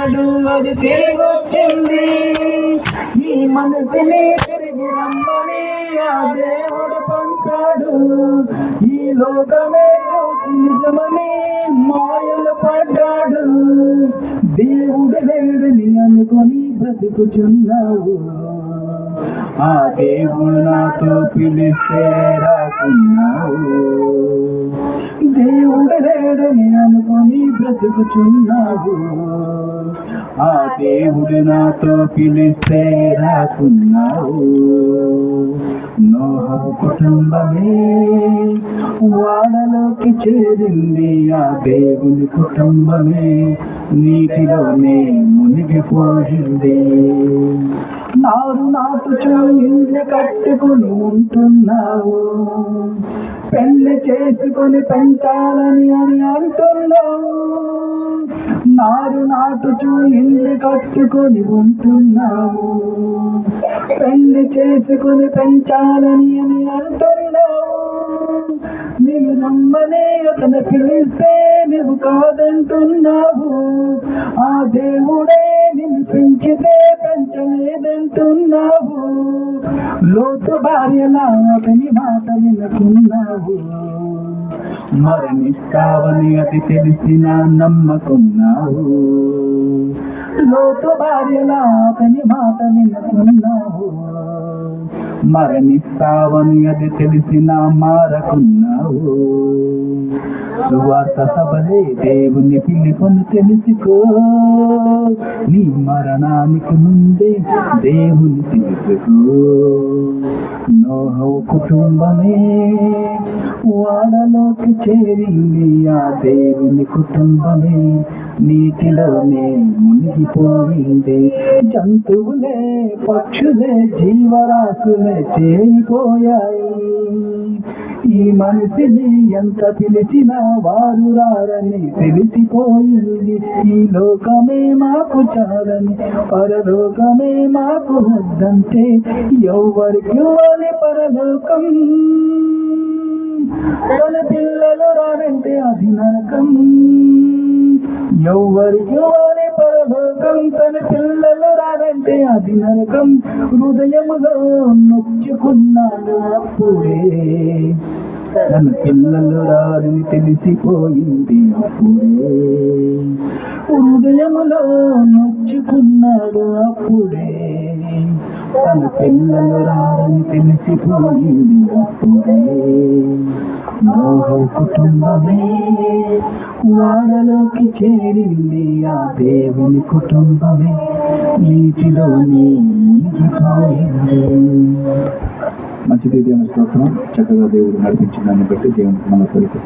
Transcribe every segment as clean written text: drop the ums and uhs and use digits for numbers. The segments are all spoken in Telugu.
అన్నాడు అది తిరిగొచ్చింది. ఈ మనసుని తిరిగి రమ్మని ఆ దేవుడు పంపాడు. ఈ లోకమే చూసి నిజమని మాయలు పడ్డాడు. దేవుడు లేడని అనుకొని బ్రతుకుచున్నావు. ఆ దేవుడు నాతో పిలిస్తే రాకున్నావు. దేవుడు లేడని అనుకొని బ్రతుకుచున్నావు. ఆ దేవుడు నాతో పిలిస్తే రాకున్నావు. నోహు కుటుంబమే వాడలోకి చేరింది. ఆ దేవుని కుటుంబమే నీటిలోనే మునిగిపోయింది. నారు నాటుచు ఇల్లు కట్టుకుని ఉంటున్నావు. పెళ్లి చేసుకుని పెంచాలని అని అంటున్నావు. నారు నాటుచు ఇల్లు కట్టుకుని ఉంటున్నావు. పెళ్లి చేసుకుని పెంచాలని అని అంటున్నావు. నేను రమ్మనే అతను పిలిస్తే నువ్వు కాదంటున్నావు. ఆ దేవుడే నిన్ను పెంచితే పెంచలేదంటున్నావు. లోతు భార్యలా అతని మాట వినుకున్నావు. మరణిస్తావని అది తెలిసిన నమ్మకున్నావు. లోతు భార్యలా అతని మాట వినుకున్నావు. మరణిస్తావని అది తెలిసిన మారకున్నావు. సువార్త సభలే దేవుని పిలుపుని తెలుసుకో. నీ మరణానికి ముందే దేవుని తెలుసుకో. నోహు కుటుంబమే వాడలోకి చేరింది. ఆ దేవుని కుటుంబమే నీటిలోనే మునిగిపోయింది. జంతువులే పక్షులే జీవరాశులే చేరిపోయాయి. ఈ మనిషిని ఎంత పిలిచినా వారు రారని తెలిసిపోయింది. ఈ లోకమే మాకు చాలని పరలోకమే మాకు వద్దంటే ఎవరికి వాళ్ళ పరలోకం. తన పిల్లలు రారంటే అది నరకం. ఎవరికి వాళ్ళ పరలోకం. తన పిల్లలు రారంటే అది నరకం. హృదయములో నొచ్చుకున్నాడు అప్పుడే. తన పిల్లలు రారని తెలిసిపోయింది అప్పుడే. హృదయములో నొచ్చుకున్నాడు అప్పుడే. తన పిల్లలు రారని తెలిసిపోయింది అప్పుడే. నోహు కుటుంబమే వాడలోకి చేరింది. ఆ దేవుని కుటుంబమే నీటిలోనే మునిగిపోయింది. మంచిది. దేవుని స్తోత్రం. చక్కగా దేవుడు నడిపించిన దాన్ని బట్టి దేవునికి మనసరికి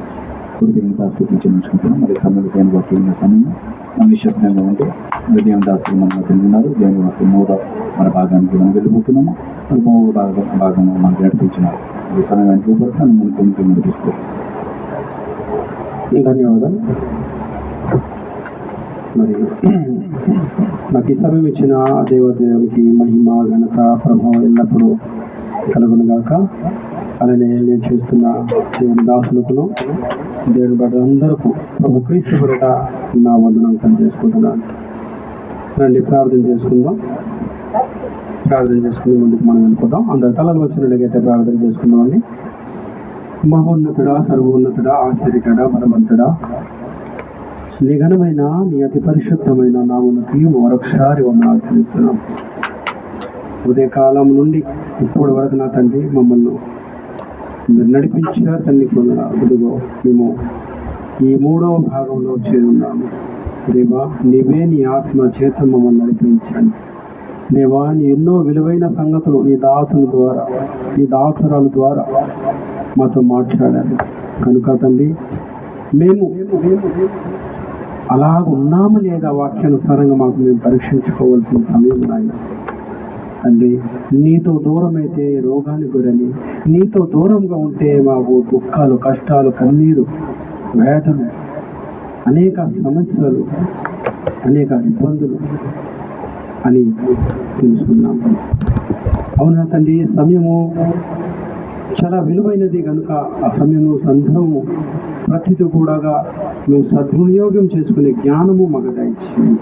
దేవుని దాసులు ఉంచుకుంటున్నాం. మరి సమయంలో దేవుని వాక్యం ఉన్న సమయం మన నిశ్శబ్దంగా ఉంటే మరి దేవుని దాసులు మన మధ్య ఉన్నారు. దేవుని వాక్యం మూడో మన భాగానికి మనం వెళ్ళిపోతున్నాము. మరి మూడో భాగంలో మనకు నడిపించినారు. ఈ సమయానికి చూపడతాను మన కొనుక్కు నడిపిస్తారు. ధన్యవాదాలు. మరి నాకు ఈ సమయం ఇచ్చిన దేవదేవునికి మహిమ ఘనత ప్రభావం ఎల్లప్పుడూ కలుగునుగాక. అలానే నేను చేస్తున్న దేవుని దాసులకును దేవుని బిడ్డలందరికీ ప్రభు క్రీస్తు బయట నా వందనం తెలియజేసుకుంటున్నాను. రండి ప్రార్థన చేసుకుందాం. ప్రార్థన చేసుకుని ముందుకు మనం వెళ్ళిపోతాం. అందరు తలలు వచ్చినట్టుగైతే ప్రార్థన చేసుకుందామండి. మహోన్నతుడా, సర్వోన్నతుడా, ఆశ్చర్యకరుడా, బలవంతుడా, నీ ఘనమైన నీ అతి పరిశుద్ధమైన నామమునకి మరొకసారి వందనాలు చెల్లిస్తున్నాం. ఉదయకాలం నుండి ఇప్పటి వరకు నా తండ్రి మమ్మల్ని మీరు నడిపించారు. తండ్రి వందనాలు. ఇదిగో మేము ఈ మూడవ భాగంలో చేరున్నాము. దేవా, నీవే నీ ఆత్మ చేత మమ్మల్ని నడిపించండి. దేవా, నీ ఎన్నో విలువైన సంగతులు నీ దాసుల ద్వారా, నీ దాసురాల ద్వారా మాతో మాట్లాడాలి కనుక తండ్రి మేము అలాగ ఉన్నాము లేదా వాక్యానుసారంగా మాకు మేము పరీక్షించుకోవాల్సిన సమయం నాయన. తండ్రి, నీతో దూరం అయితే రోగానికి గురని, నీతో దూరంగా ఉంటే మాకు దుఃఖాలు, కష్టాలు, కన్నీరు, వేదన, అనేక సమస్యలు, అనేక ఇబ్బందులు అని తెలుసుకున్నాము. అవునా తండ్రి, సమయము చాలా విలువైనది కనుక ఆ సమయము సందర్భము ప్రతిది కూడా మేము సద్వినియోగం చేసుకునే జ్ఞానము మాకు దయచేయండి.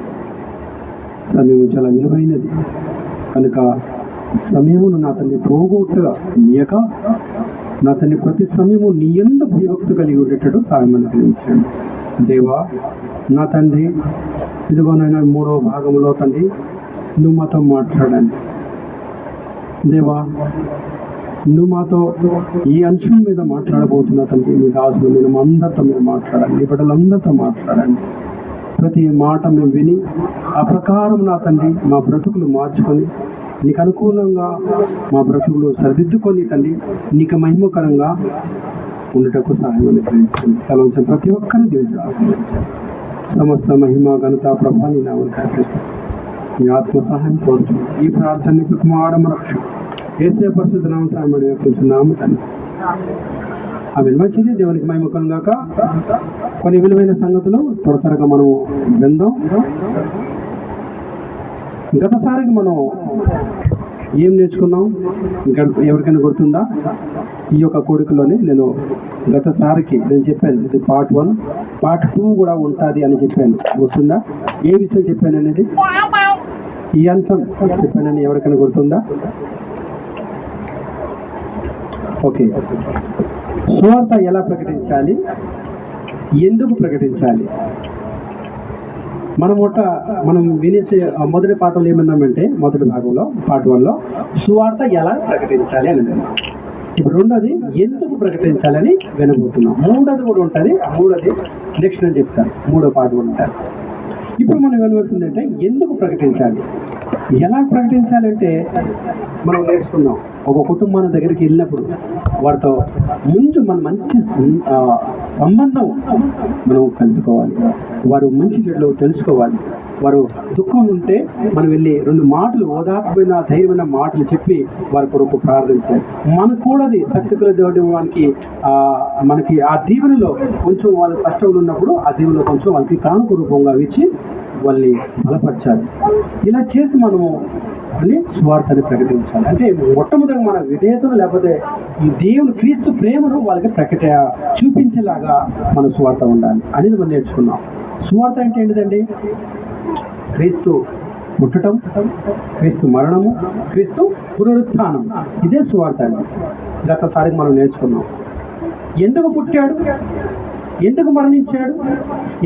సమయం చాలా విలువైనది కనుక సమయమును నా తండ్రి పోగొట్టుగా నీయక నా తండ్రి ప్రతి సమయము నీ యందు భయభక్తి కలిగి ఉండేటట్టు సహాయం అనుగ్రహించండి దేవా. నా తండ్రి ఇదిగోనైనా 3వ భాగంలో తండ్రి నువ్వు మాతో మాట్లాడండి దేవా. నువ్వు మాతో ఈ అంశం మీద మాట్లాడబోతున్నా తండ్రి. మీ దాసులు మీరు అందరితో మీరు మాట్లాడండి, బిడ్డలందరితో మాట్లాడండి. ప్రతి మాట మేము విని ఆ ప్రకారం నా తండ్రి మా బ్రతుకులు మార్చుకొని నీకు అనుకూలంగా మా బ్రతుకులు సరిదిద్దుకొని తండ్రి నీకు మహిమకరంగా ఉండటకు సహాయం అనుగ్రహించండి. సెలవు ప్రతి ఒక్కరిని దీవించాలి. సమస్త మహిమ ఘనత ప్రభావాన్ని నా మీ ఆత్మ సహాయం కోరుచు. ఈ ప్రార్థన కుమారమ రక్షణ ఏసే పరిశుద్ధ నామ సహాయం కొంచెం తండ్రి. అవి మంచిది. దేవునికి మహిమకరం గాక. కొన్ని విలువైన సంగతులు త్వరగా మనం విందాం. గతసారికి మనం ఏం నేర్చుకున్నాం ఎవరికైనా గుర్తుందా? ఈ యొక్క కోరికలోనే నేను గతసారికి నేను చెప్పాను ఇది పార్ట్ 1, పార్ట్ 2 కూడా ఉంటుంది అని చెప్పాను. గుర్తుందా? ఏ విషయం చెప్పాను అనేది, ఈ అంశం చెప్పానని ఎవరికైనా గుర్తుందా? ఓకే. సువార్త ఎలా ప్రకటించాలి, ఎందుకు ప్రకటించాలి? మనం వినేసే మొదటి పాఠంలో ఏమన్నామంటే, మొదటి భాగంలో పార్ట్ 1లో సువార్త ఎలా ప్రకటించాలి అని విన్నాం. ఇప్పుడు రెండోది ఎందుకు ప్రకటించాలని వినబోతున్నాం. మూడోది కూడా ఉంటుంది. మూడోది నెక్స్ట్ నేను చెప్తాను. 3వ పార్ట్ కూడా ఉంటారు. ఇప్పుడు మనం వినవలసిందంటే ఎందుకు ప్రకటించాలి, ఎలా ప్రకటించాలంటే మనం నేర్చుకున్నాం. ఒక కుటుంబాల దగ్గరికి వెళ్ళినప్పుడు వారితో ముందు మన మంచి సంబంధం మనం కలుసుకోవాలి. వారు మంచి చెడులు తెలుసుకోవాలి. వారు దుఃఖం ఉంటే మనం వెళ్ళి 2 మాటలు ఓదార్పమైన ధైర్యమైన మాటలు చెప్పి వారి కొరకు ప్రార్థించాలి. మనకు కూడా అది శక్తికుల దేవుడికి మనకి ఆ దీవెనలో కొంచెం వాళ్ళ కష్టంలో ఉన్నప్పుడు ఆ దీవెనలో కొంచెం వాళ్ళకి కానుక రూపంగా ఇచ్చి వాళ్ళని బలపరచాలి. ఇలా చేసి మనము అని స్వార్థాన్ని ప్రకటించాలి. అంటే మొట్టమొదటిగా మన విధేయతను లేకపోతే ఈ దేవుని క్రీస్తు ప్రేమను వాళ్ళకి చూపించేలాగా మన స్వార్థ ఉండాలి అనేది మనం నేర్చుకున్నాం. స్వార్థ అంటే ఏంటిదండి? క్రీస్తు పుట్టడం, క్రీస్తు మరణము, క్రీస్తు పునరుత్థానం, ఇదే స్వార్థ అండి. గతసారి మనం నేర్చుకున్నాం. ఎందుకు పుట్టాడు, ఎందుకు మరణించాడు,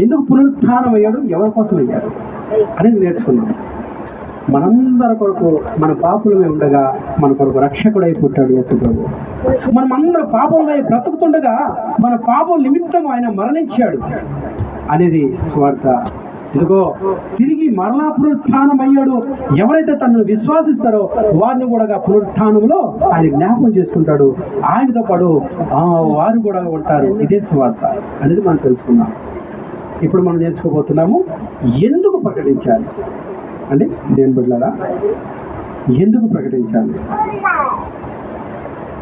ఎందుకు పునరుత్థానం అయ్యాడు, ఎవరి కోసం అయ్యాడు అనేది నేర్చుకున్నాం. మనందరి కొరకు మన పాపులమే ఉండగా మన కొరకు రక్షకుడై పుట్టాడు యేసు ప్రభు. మనం అందరూ పాపంలో బ్రతుకుతుండగా మన పాపం నిమిత్తం ఆయన మరణించాడు అనేది స్వార్థ. ఇదిగో తిరిగి మరలా పునరుత్థానం అయ్యాడు. ఎవరైతే తనను విశ్వాసిస్తారో వారిని కూడా పునరుత్థానంలో ఆయన జ్ఞాపకం చేసుకుంటాడు. ఆయనతో పాటు వారు కూడా ఉంటారు. ఇదే స్వార్థ అనేది మనం తెలుసుకున్నాం. ఇప్పుడు మనం నేర్చుకోబోతున్నాము ఎందుకు ప్రకటించాలి అంటే. దేని బిడ్డలారా, ఎందుకు ప్రకటించాలి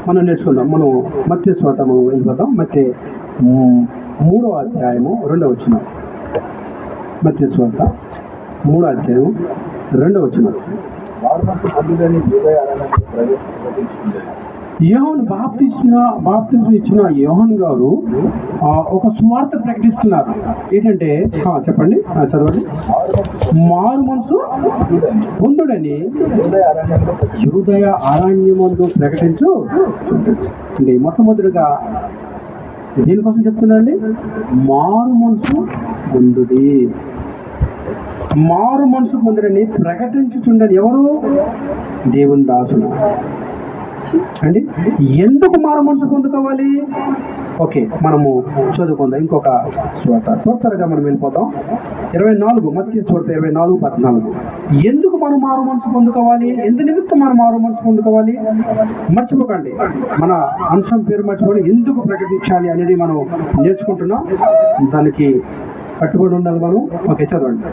మనం నేర్చుకుందాం. మనం మత్తయి సువార్త మనం వెళ్ళిపోతాం. మత్తయి 3వ అధ్యాయము 2వ వచనం. మత్తయి సువార్త 3వ అధ్యాయము 2వ వచనం. యోహాను బాప్తిస్మం ఇచ్చిన యోహాను గారు ఒక సువార్త ప్రకటిస్తున్నారు. ఏంటంటే చెప్పండి, చదవండి. మారు మనసు పొందుడని యూదయ అరణ్యమందు ప్రకటించు. అంటే మొట్టమొదటిగా దేనికోసం చెప్తున్నారండి? మారు మనసు పొందుడి. మారు మనసు పొందుడని ప్రకటించుచుండని ఎవరు? దేవుని దాసుడు అండి. ఎందుకు మారు మనసు పొందుకోవాలి? ఓకే, మనము చదువుకుందాం. ఇంకొక త్వరగా మనం వెళ్ళిపోతాం. 24 మత్తయి సువార్త 24:14. ఎందుకు మనం మారు మనసు పొందుకోవాలి, ఎందు నిమిత్తం మనం మారు మనసు పొందుకోవాలి? మర్చిపోకండి, మన అంశం పేరు మర్చిపోయి ఎందుకు ప్రకటించాలి అనేది మనం నేర్చుకుంటున్నాం. దానికి కట్టుబడి ఉండాలి మనం. ఓకే, చదవండి.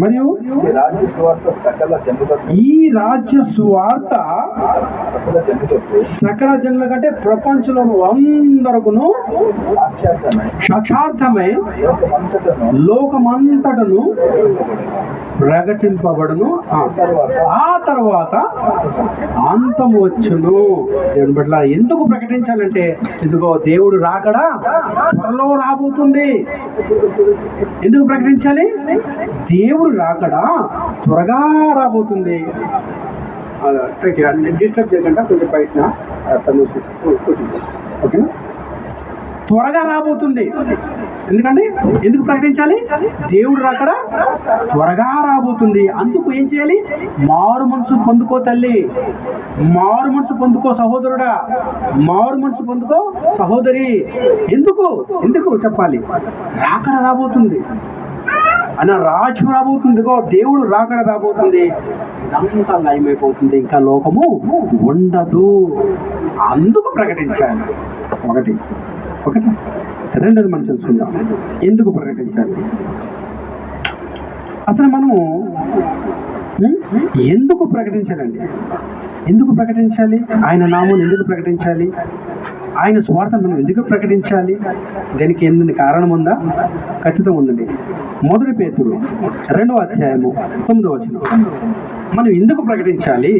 మరియు ఈ రాజ్య సువార్త సకల జనుల కంటే ప్రపంచంలో అందరకును సాక్షార్థమై లోకమంతటను ప్రకటింపబడును, ఆ తర్వాత అంతము వచ్చును. దేవుని బిడ్డల ఎందుకు ప్రకటించాలంటే, ఇదిగో దేవుడు రాకడా త్వరలో రాబోతుంది. ఎందుకు ప్రకటించాలి? దేవుడు రాకడా త్వరగా రాబోతుంది. డిస్టర్బ్ చేయకుండా కొంచెం బయట ఓకేనా. త్వరగా రాబోతుంది. ఎందుకంటే ఎందుకు ప్రకటించాలి? దేవుడు రాకడా త్వరగా రాబోతుంది. అందుకు ఏం చేయాలి? మారు మనసు పొందుకో తల్లి, మారు మనసు పొందుకో సహోదరుడా, మారు మనసు పొందుకో సహోదరి. ఎందుకు ఎందుకు చెప్పాలి? రాకడా రాబోతుంది అన్న, రాజు రాబోతుంది, దేవుడు రాకడా రాబోతుంది. ఇదంతా లయమైపోతుంది, ఇంకా లోకము ఉండదు. అందుకు ప్రకటించాలి. ఒకటి. రెండోది మనం తెలుసుకుందాం, ఎందుకు ప్రకటించాలి. అసలు మనము ఎందుకు ప్రకటించాలండి? ఎందుకు ప్రకటించాలి? ఆయన నామం ఎందుకు ప్రకటించాలి? ఆయన స్వార్థం మనం ఎందుకు ప్రకటించాలి? దానికి ఎందుకు కారణం ఉందా? ఖచ్చితంగా ఉందండి. 1 పేతురు 2వ అధ్యాయము 9వ వచనం. మనం ఎందుకు ప్రకటించాలి?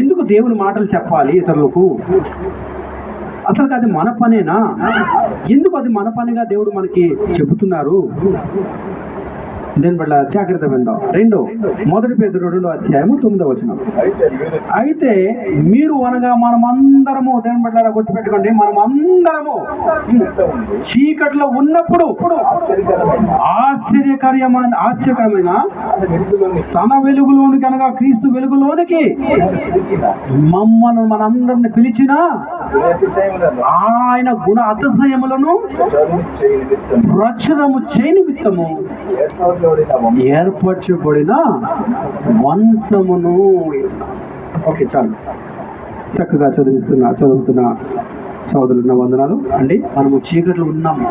ఎందుకు దేవుని మాటలు చెప్పాలి ఇతరులకు? అసలు అది మన పనేనా? ఎందుకు అది మన పనిగా దేవుడు మనకి చెబుతున్నారు? దీని వల్ల జాగ్రత్త విందాం. 1 పేతురు 2వ అధ్యాయము 9వ వచనం. అయితే మీరు అనగా మనమందరము, దేని బట్ల గుర్తుపెట్టుకోండి, మనమందరము చీకట్లో ఉన్నప్పుడు ఆశ్చర్యకరమైన తన వెలుగులోనికి అనగా క్రీస్తు వెలుగులోనికి మనందరిని పిలిచిన ఆయన గుణ అతిశయములను ప్రచురము చేయ నిమిత్తము ఏర్పరచబడిన వంశమును. ఓకే, చాలు. చక్కగా చదువుతున్న సోదరులున్న వందనాలు అండి. మనము చీకట్లో ఉన్నాము.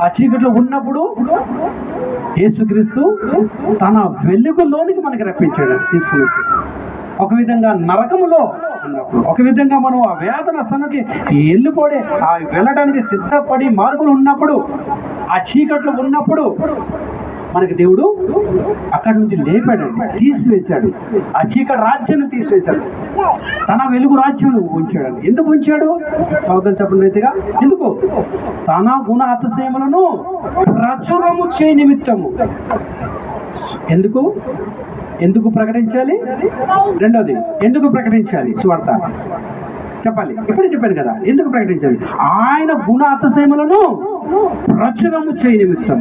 ఆ చీకట్లో ఉన్నప్పుడు యేసుక్రీస్తు తన వెలుగులోనికి మనకి రప్పించాడు, తీసుకుని. ఒక విధంగా నరకములో ఉన్నప్పుడు, ఒక విధంగా మనం ఆ వేదన స్థానానికి వెళ్ళడానికి సిద్ధపడి మార్గులు ఉన్నప్పుడు, ఆ చీకట్లో ఉన్నప్పుడు మనకి దేవుడు అక్కడి నుంచి లేపాడండి, తీసివేశాడు. ఆ చీకటి రాజ్యాన్ని తీసివేశాడు, తన వెలుగు రాజ్యం ఉంచాడు. ఎందుకు ఉంచాడు? సోదరులు చెప్పిన రీతిగా ఎందుకు? తన గుణ అతిశయములను ప్రచురము చేయ నిమిత్తము. ఎందుకు ప్రకటించాలి? రెండోది, ఎందుకు ప్రకటించాలి? సువార్త చెప్పాలి. ఇప్పుడే చెప్పాను కదా, ఎందుకు ప్రకటించాలి? ఆయన గుణ అతిశయములను ప్రచురము చేయ నిమిత్తం.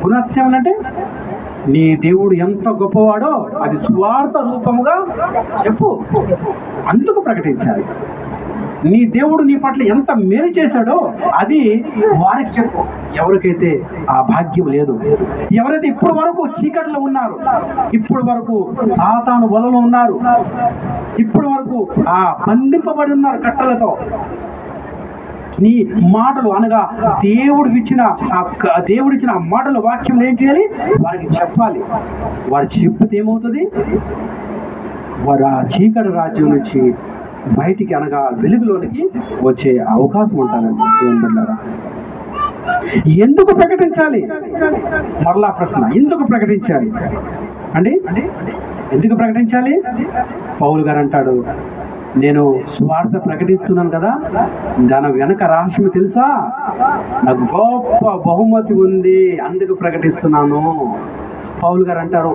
గుణ అతిశయములు అంటే నీ దేవుడు ఎంత గొప్పవాడో అది సువార్త రూపముగా చెప్పు. అందుకు ప్రకటించాలి. నీ దేవుడు నీ పట్ల ఎంత మేలు చేశాడో అది వారికి చెప్పు. ఎవరికైతే ఆ భాగ్యం లేదు, ఎవరైతే ఇప్పుడు వరకు చీకట్లో ఉన్నారు, ఇప్పుడు వరకు సాతాను వలలో ఉన్నారు, ఇప్పుడు వరకు ఆ బంధింపబడి ఉన్నారు కట్టలతో, నీ మాటలు అనగా దేవుడిచ్చిన ఆ మాటల వాక్యం ఏం చేయాలి? వారికి చెప్పాలి. వారు చెప్తే ఏమవుతుంది? వారు ఆ చీకటి రాజ్యం నుంచి బయటికి అనగా వెలుగులోనికి వచ్చే అవకాశం ఉంటుందండి. దేవుని బిడ్డలారా, ఎందుకు ప్రకటించాలి? మరలా ప్రశ్న, ఎందుకు ప్రకటించాలి అండి? ఎందుకు ప్రకటించాలి? పౌలు గారు అంటాడు, నేను స్వార్థ ప్రకటిస్తున్నాను కదా, దాని వెనక రహస్యం తెలుసా? నాకు గొప్ప బహుమతి ఉంది, అందుకు ప్రకటిస్తున్నాను. పౌలు గారు అంటారు,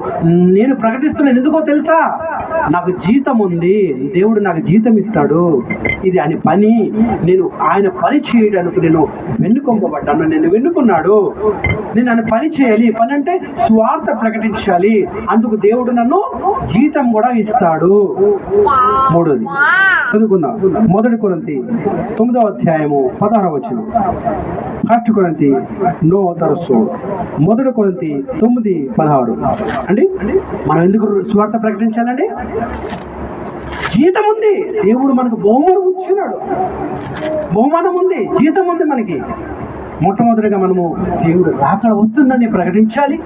నేను ప్రకటిస్తున్నాను ఎందుకో తెలుసా? నాకు జీతం ఉంది, దేవుడు నాకు జీతం ఇస్తాడు, ఇది ఆయన పని, నేను ఆయన పని చేయడానికి నేను వెన్నుకొంపబడ్డాను, నేను వెన్నుకున్నాడు, నేను ఆయన పని చేయాలి. పని అంటే స్వార్థ ప్రకటించాలి, అందుకు దేవుడు నన్ను జీతం కూడా ఇస్తాడు. మూడోది చదువుకుందాం. 1 కొరింథీ 9వ అధ్యాయము 16వ వచనం. 1 కొరింథీ 1 కొరింథీ 9:16 అండి. మనం ఎందుకు స్వార్థ ప్రకటించాలండి? జీతం ఉంది, దేవుడు మనకు బహుమానం ఇచ్చినాడు, బహుమానం ఉంది, జీతం ఉంది మనకి. మొట్టమొదటిగా మనము దేవుడు రాకడ వస్తుందని ప్రకటించాలి.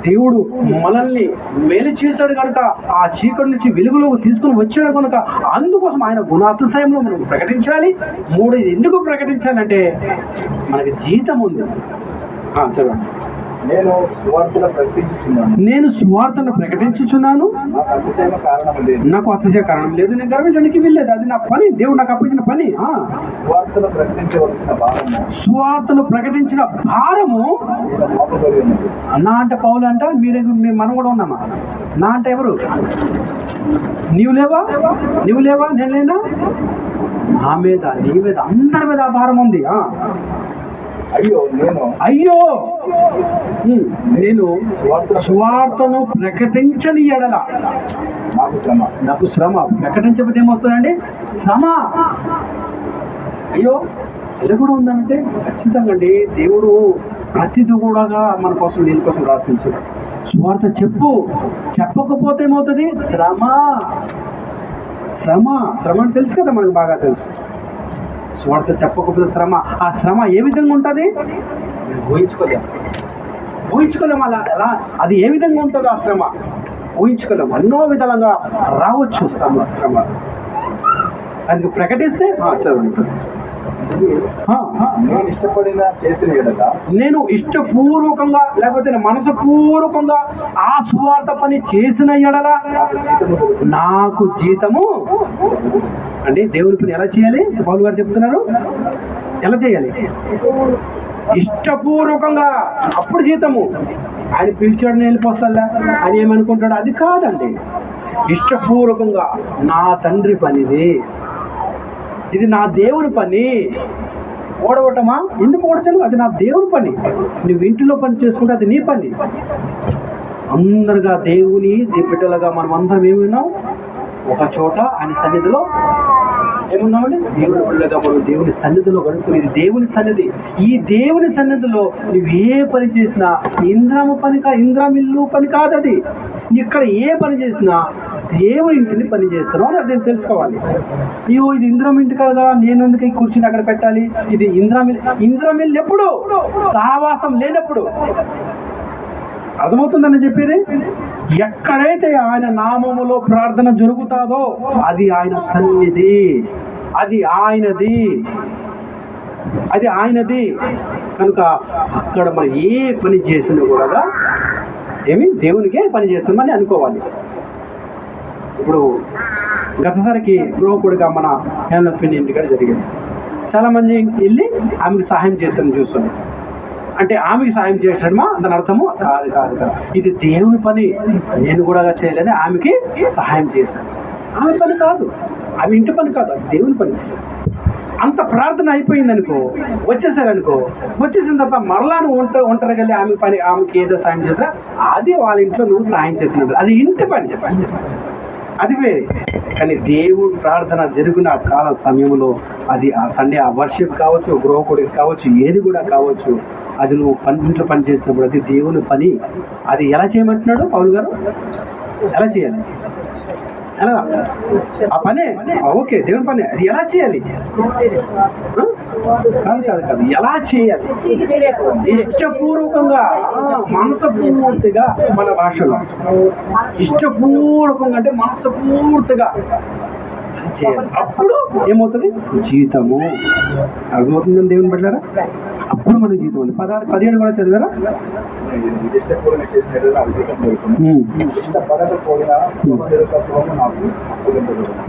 దేవుడు మనల్ని మేలు చేశాడు కనుక, ఆ చీకటి నుంచి వెలుగులోకి తీసుకుని వచ్చాడు కనుక, అందుకోసం ఆయన గుణాతిశయంలో మనం ప్రకటించాలి. మూడు, ఎందుకు ప్రకటించాలంటే మనకి జీతం ఉంది. చదవండి. నేను సువార్తను ప్రకటించుచున్నాను. నేను సువార్తను ప్రకటించుచున్నాను. నాకు అతిశయ కారణం లేదు. నాకు అతిశయ కారణం లేదు. నేను గర్వించడానికి వెళ్ళలేదు. అది నా పని. దేవుడు నాకు అప్పగించిన పని. సువార్తను ప్రకటించవలసిన భారము, సువార్తను ప్రకటించిన భారము నేను మోపబడి ఉన్నది. నా అంటే పౌలు అంట. మనం కూడా ఉన్నామా? నా అంటే ఎవరు? నీవు లేవా? నేను లేనా? నా మీద, నీ మీద, అందరి మీద ఆ భారం ఉంది. అయ్యో నేను సువార్తను ప్రకటించని ఎడల నాకు శ్రమ. ప్రకటించకపోతే ఏమవుతుందండి? శ్రమ. అయ్యో ఇది కూడా ఉందంటే ఖచ్చితంగా అండి. దేవుడు ప్రతిది కూడా మన కోసం, దీనికోసం రాసించాడు. సువార్త చెప్పకపోతే ఏమవుతుంది? శ్రమ అని తెలుసు కదా, మనకు బాగా తెలుసు. సువార్త చెప్పకపోతే శ్రమ. ఆ శ్రమ ఏ విధంగా ఉంటుంది? ఊహించుకోలేము. అలా ఎలా అది ఏ విధంగా ఉంటుందో ఆ శ్రమ ఊహించుకోలేము. ఎన్నో విధాలుగా రావచ్చు శ్రమ. అది ప్రకటిస్తే చదువు. నేను ఇష్టపడిన చేసిన ఎడల, నేను ఇష్టపూర్వకంగా లేకపోతే మనసుపూర్వకంగా ఆ సువార్త పని చేసిన ఎడల నాకు జీతము. అంటే దేవుని పని ఎలా చేయాలి? పౌలు గారు చెప్తున్నారు. ఎలా చేయాలి? ఇష్టపూర్వకంగా. అప్పుడు జీతము. ఆయన పిలిచాడు, నేను వెళ్ళిపోతాడా అని ఏమనుకుంటాడు? అది కాదండి. ఇష్టపూర్వకంగా నా తండ్రి పనిది, ఇది నా దేవుని పని. ఓడవటమా? ఎందుకు ఓడతాను? అది నా దేవుని పని. నువ్వు ఇంటిలో పని చేసుకుంటే అది నీ పని. అందరుగా దేవుని బిడ్డలుగా మనం అందరం ఏమున్నాం? ఒక చోట ఆయన సన్నిధిలో ఏమున్నామండి? దేవుని బిడ్డలుగా మనం దేవుని సన్నిధిలో గడుపుకుని, ఇది దేవుని సన్నిధి. ఈ దేవుని సన్నిధిలో నువ్వు ఏ పని చేసినా ఇంద్రమిల్లు పని కాదు అది. ఇక్కడ ఏ పని చేసినా దేవుని ఇంటిని పని చేస్తున్నావు అని అది తెలుసుకోవాలి. అయ్యో ఇది ఇంద్రం ఇంటి కదా, నేను ఎందుకు ఈ కుర్చీని అక్కడ పెట్టాలి? ఇది ఇంద్రమిల్ ఎప్పుడు? సహవాసం లేనప్పుడు. అర్థమవుతుందని చెప్పేది. ఎక్కడైతే ఆయన నామములో ప్రార్థన జరుగుతాదో అది ఆయన సన్నిధి, అది ఆయనది కనుక అక్కడ మనం ఏ పని చేసినా కూడా దేవునికే పని చేస్తామని అనుకోవాలి. ఇప్పుడు గతసారికి గృహకుడిగా మన హేమలక్ష్మి ఇంటికాడ జరిగింది. చాలామంది వెళ్ళి ఆమెకు సహాయం చేస్తారని చూస్తున్నాం. అంటే ఆమెకి సహాయం చేసాడమా దాని అర్థము కాదు. ఇది దేవుని పని, నేను కూడా చేయాలని ఆమెకి సహాయం చేశాను. ఆమె పని కాదు, ఆమె ఇంటి పని కాదు, అది దేవుని పని. అంత ప్రార్థన అయిపోయిందనుకో, వచ్చేసిన తర్వాత మరలా నువ్వు ఒంటరిగా వెళ్ళి ఆమెకి ఏదో సాయం చేస్తా, అది వాళ్ళ ఇంట్లో నువ్వు సాయం చేసినట్టు, అది ఇంటి పని, అది వేరే. కానీ దేవుడు ప్రార్థన జరిగిన కాల సమయంలో అది ఆ సండే ఆ వర్షిప్ కావచ్చు, గృహకుడికి కావచ్చు, ఏది కూడా కావచ్చు, అది నువ్వు ఇంట్లో పని చేసినప్పుడు అది దేవుని పని. అది ఎలా చేయమంటున్నాడు పౌలు గారు? ఎలా చేయాలి? ఎలా ఆ పనే? ఓకే, దేవుని పని. అది ఎలా చేయాలి? కాదు, ఎలా చేయాలి? ఇష్టపూర్వకంగా, మనసపూర్తిగా. మన భాషలో ఇష్టపూర్వకంగా అంటే మనసపూర్తిగా చేయాలి. అప్పుడు ఏమవుతుంది? జీతము. అర్థమవుతుందని దేవుని బిడ్డలారా? అప్పుడు మనకి జీతం ఉంది. 16 కూడా చదివారా?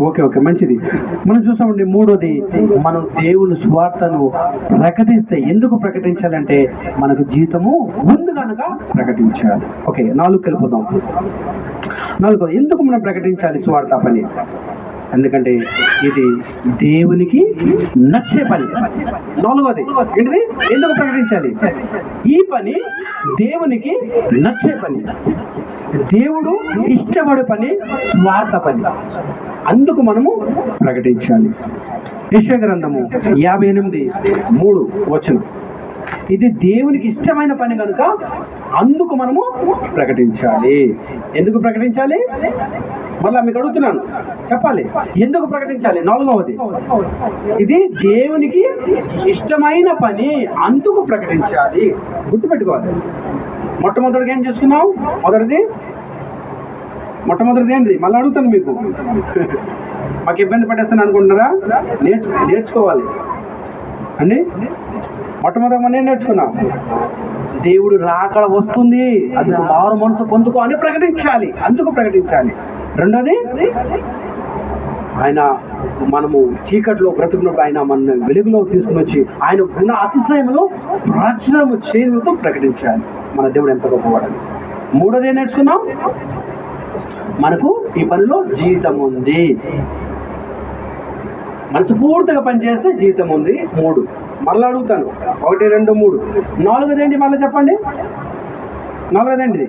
ఓకే, మంచిది. మనం చూసామండి. 3వది, మనం దేవుని సువార్తను ప్రకటిస్తే, ఎందుకు ప్రకటించాలంటే మనకు జీతము ఉంది కనుక ప్రకటించాలి. ఓకే, 4కి వెళ్ళిపోదాం. 4 ఎందుకు మనం ప్రకటించాలి సువార్త పని? ఎందుకంటే ఇది దేవునికి నచ్చే పని. 4వది ఏంటిది? ఎందుకు ప్రకటించాలి? ఈ పని దేవునికి నచ్చే పని, దేవుడు ఇష్టపడే పని, స్వార్థ పని. అందుకు మనము ప్రకటించాలి. యెషయా గ్రంథము 58:3 ఇది దేవునికి ఇష్టమైన పని కనుక అందుకు మనము ప్రకటించాలి. ఎందుకు ప్రకటించాలి? మళ్ళా మీకు అడుగుతున్నాను, చెప్పాలి. ఎందుకు ప్రకటించాలి? 4వది, ఇది దేవునికి ఇష్టమైన పని, అందుకు ప్రకటించాలి. గుర్తుపెట్టుకోవాలి. మొట్టమొదటిగా ఏం చేసుకున్నావు? మొట్టమొదటిది ఏంటి? మళ్ళీ అడుగుతాను మీకు. మాకు ఇబ్బంది పడేస్తాను అనుకుంటున్నారా? నేర్చుకోవాలి అండి. మొట్టమొదటి మనం ఏం నేర్చుకున్నాం? దేవుడు రాకడ వస్తుంది, అందుకు మారు మనసు పొందుకో అని ప్రకటించాలి. అందుకు ప్రకటించాలి. రెండోది, ఆయన మనము చీకట్లో బ్రతుకున్నప్పుడు ఆయన మన వెలుగులో తీసుకుని వచ్చి ఆయన గుణ అతిశయములు ప్రాచుర్యము చేయడంతో ప్రకటించాలి. మన దేవుడు ఎంత గొప్పవాడని. మూడోది ఏం నేర్చుకున్నాం? మనకు ఈ పనిలో జీవితం ఉంది. మనస్ఫూర్తిగా పనిచేస్తే జీవితం ఉంది. 3 మరలా అడుగుతాను. 1, 2, 3. 4ది ఏంటి? మళ్ళీ చెప్పండి. 4ది ఏంటిది?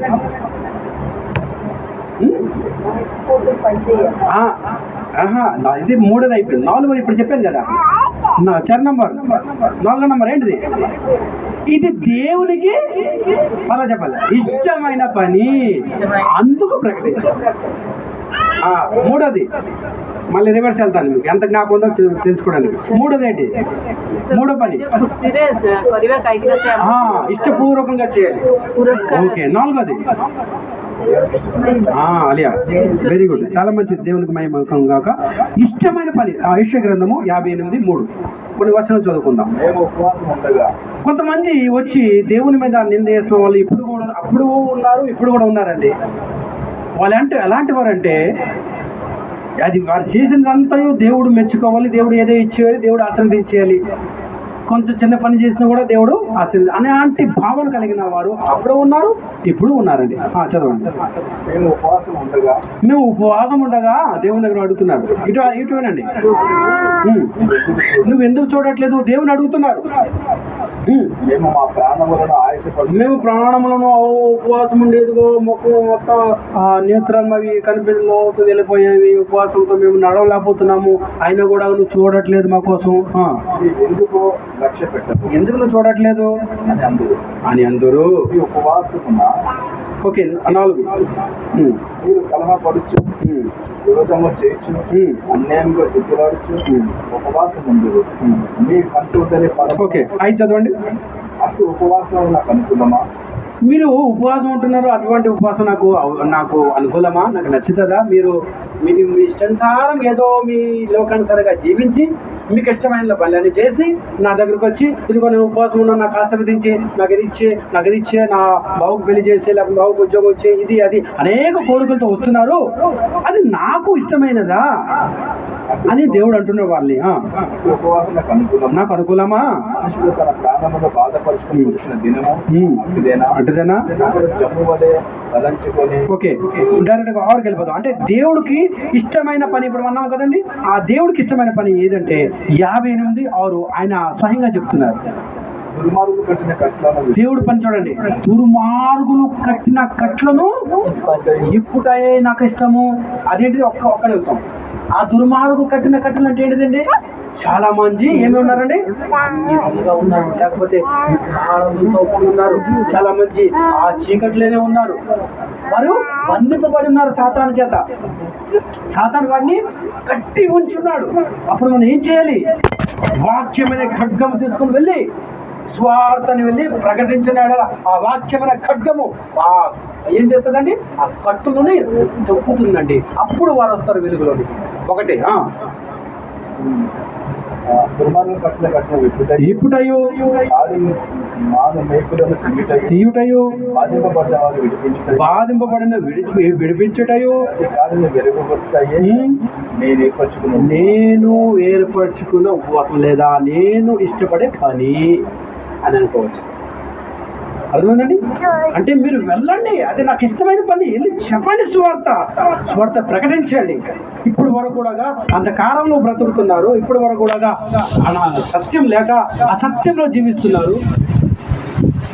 ఇది 3ది అయిపోయింది. 4ది ఇప్పుడు చెప్పాను కదా. నంబర్ 4వ నంబర్ ఏంటిది? ఇది దేవునికి అలా చెప్పాలి, ఇష్టమైన పని, అందుకు ప్రకటించాలి. 3వది మళ్ళీ రివర్స్ వెళ్తాను, మీకు ఎంత జ్ఞాపకం ఉందో తెలుసుకోవడానికి. 3వది ఏంటి? 3వ పని ఇష్టపూర్వకంగా చేయాలి. ఓకే. 4వది అలియా, వెరీ గుడ్, చాలా మంచిది. దేవునికి మహిమ గాక. ఇష్టమైన పని. యెషయా గ్రంథము 58:3 కొన్ని వచనం చదువుకుందాం. కొంతమంది వచ్చి దేవుని మీద నింద చేసిన వాళ్ళు అప్పుడు ఉన్నారు, ఇప్పుడు కూడా ఉన్నారండి. వాళ్ళు ఎలాంటి వారంటే, అది వారు చేసినదంతా దేవుడు మెచ్చుకోవాలి, దేవుడు ఏదో ఇచ్చేయాలి, దేవుడు ఆశీర్వదించేయాలి. కొంచెం చిన్న పని చేసినా కూడా దేవుడు అలాంటి భావన కలిగిన వారు అప్పుడు ఉన్నారు, ఇప్పుడు ఉన్నారండి. చదవండి. మేము ఉపవాసం ఉండగా దేవుని దగ్గర అడుగుతున్నారు. ఇటువేనండి. నువ్వు ఎందుకు చూడట్లేదు? దేవుని అడుగుతున్నారు. మేము ప్రాణములను ఉపవాసం ఉండేదిగో, మొత్తం నేత్రాలు అవి కనిపించలో వెళ్ళిపోయేవి, ఉపవాసంతో మేము నడవలేకపోతున్నాము, అయినా కూడా నువ్వు చూడట్లేదు మా కోసం. ఎందుకు నువ్వు చూడట్లేదు అని అందరూ ఓకే. 4 మీరు కలహపడుచు, విరోధము చేయొచ్చు, అన్యాయంగా దిద్దులాడుచు ఉపవాసం ఉండదు. మీ కంటూదని ఓకే. 5 చదవండి. అటు ఉపవాసం నాకు అనుకూలమా? మీరు ఉపవాసం ఉంటున్నారు, అటువంటి ఉపవాసం నాకు అనుకూలమా? నాకు నచ్చుతుందా? మీరు మీ ఇష్టానుసారం ఏదో మీ లోకానుసారంగా జీవించి మీకు ఇష్టమైన పనులన్నీ చేసి నా దగ్గరకు వచ్చి ఇదిగో నేను ఉపవాసం ఉన్నా, నాకు ఆశీర్వదించి, నాకు ఇది ఇచ్చే, నా బావుకు పెళ్లి చేసి, లేకపోతే బావుకు ఉద్యోగం వచ్చి, ఇది అది అనేక కోరికలతో వస్తున్నారు. అది నాకు ఇష్టమైనదా అని దేవుడు అంటున్నారు వాళ్ళని. నాకు అనుకూలమా? అంటేనా? ఓకే. డైరెక్ట్ గా 6కి వెళ్ళిపోతాం. అంటే దేవుడికి ఇష్టమైన పని ఇప్పుడు అన్నాం కదండి. ఆ దేవుడికి ఇష్టమైన పని ఏదంటే 58:6 ఆయన స్వయంగా చెప్తున్నారు. దేవుడు పని చూడండి. దుర్మార్గులు కట్టిన కట్లను ఇప్పుడే నాకు ఇష్టము. అదేంటిది? ఒక్క నిమిషం. ఆ దుర్మార్గులు కట్టిన కట్టలు అంటే ఏంటిదండి? చాలా మంది ఏమి ఉన్నారండి? ఉన్నారు, లేకపోతే ఉన్నారు. చాలా మంది ఆ చీకట్లోనే ఉన్నారు. వారు బంధింపబడి ఉన్నారు సాతాను చేత. సాతాను వాడిని కట్టి ఉంచున్నాడు. అప్పుడు మనం ఏం చేయాలి? వాక్యమైన ఖడ్గం తీసుకుని వెళ్ళి స్వార్థని వెళ్ళి ప్రకటించినాడు. ఆ వాక్యమైన ఖడ్గము ఏం చేస్తుందండి? ఆ కట్టులోని తొక్కుతుందండి. అప్పుడు వారు వస్తారు వెలుగులోని. ఒకటి. ఇప్పుడయో బాధింపబడిన విడిపించుటయో నేను ఏర్పరచుకున్న ఉపవాసం లేదా నేను ఇష్టపడే పని అని అనుకోవచ్చు. అర్థమైందండి? అంటే మీరు వెళ్ళండి, అది నాకు ఇష్టమైన పని, వెళ్ళి చెప్పండి, స్వార్థ ప్రకటించండి. ఇప్పుడు వరకు కూడా అంధకారంలో బ్రతుకుతున్నారు, ఇప్పుడు వరకు కూడా సత్యం లేక అసత్యంలో జీవిస్తున్నారు.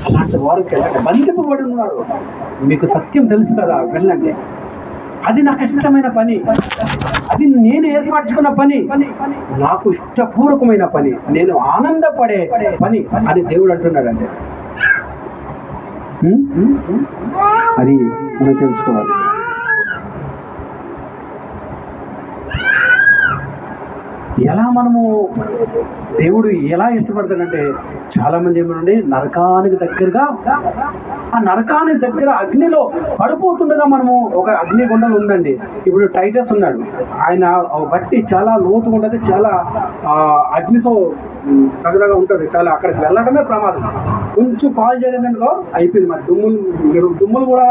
అలాంటి వారికి వెళ్ళండి. బంధింపబడి ఉన్నారు, మీకు సత్యం తెలుసు కదా, వెళ్ళండి. అది నాకు ఇష్టమైన పని, అది నేను ఏర్పరచుకున్న పని, నాకు ఇష్టపూర్వకమైన పని, నేను ఆనందపడే పని అని దేవుడు అంటున్నాడండి. అది మనం తెలుసుకోవాలి. ఎలా మనము దేవుడు ఎలా ఇష్టపడతాడంటే, చాలామంది ఏమనండి నరకానికి దగ్గరగా, ఆ నరకానికి దగ్గర అగ్నిలో పడిపోతుండగా మనము ఒక అగ్ని గుండం ఉందండి. ఇప్పుడు టైటస్ ఉన్నాడు, ఆయన బట్టి చాలా లోతుగా ఉంటుంది, చాలా అగ్నితో తగదగా ఉంటుంది, చాలా అక్కడికి వెళ్ళడమే ప్రమాదం. కొంచెం కాల్ చేయలేదనుకో అయిపోయింది. మరి దుమ్ములు కూడా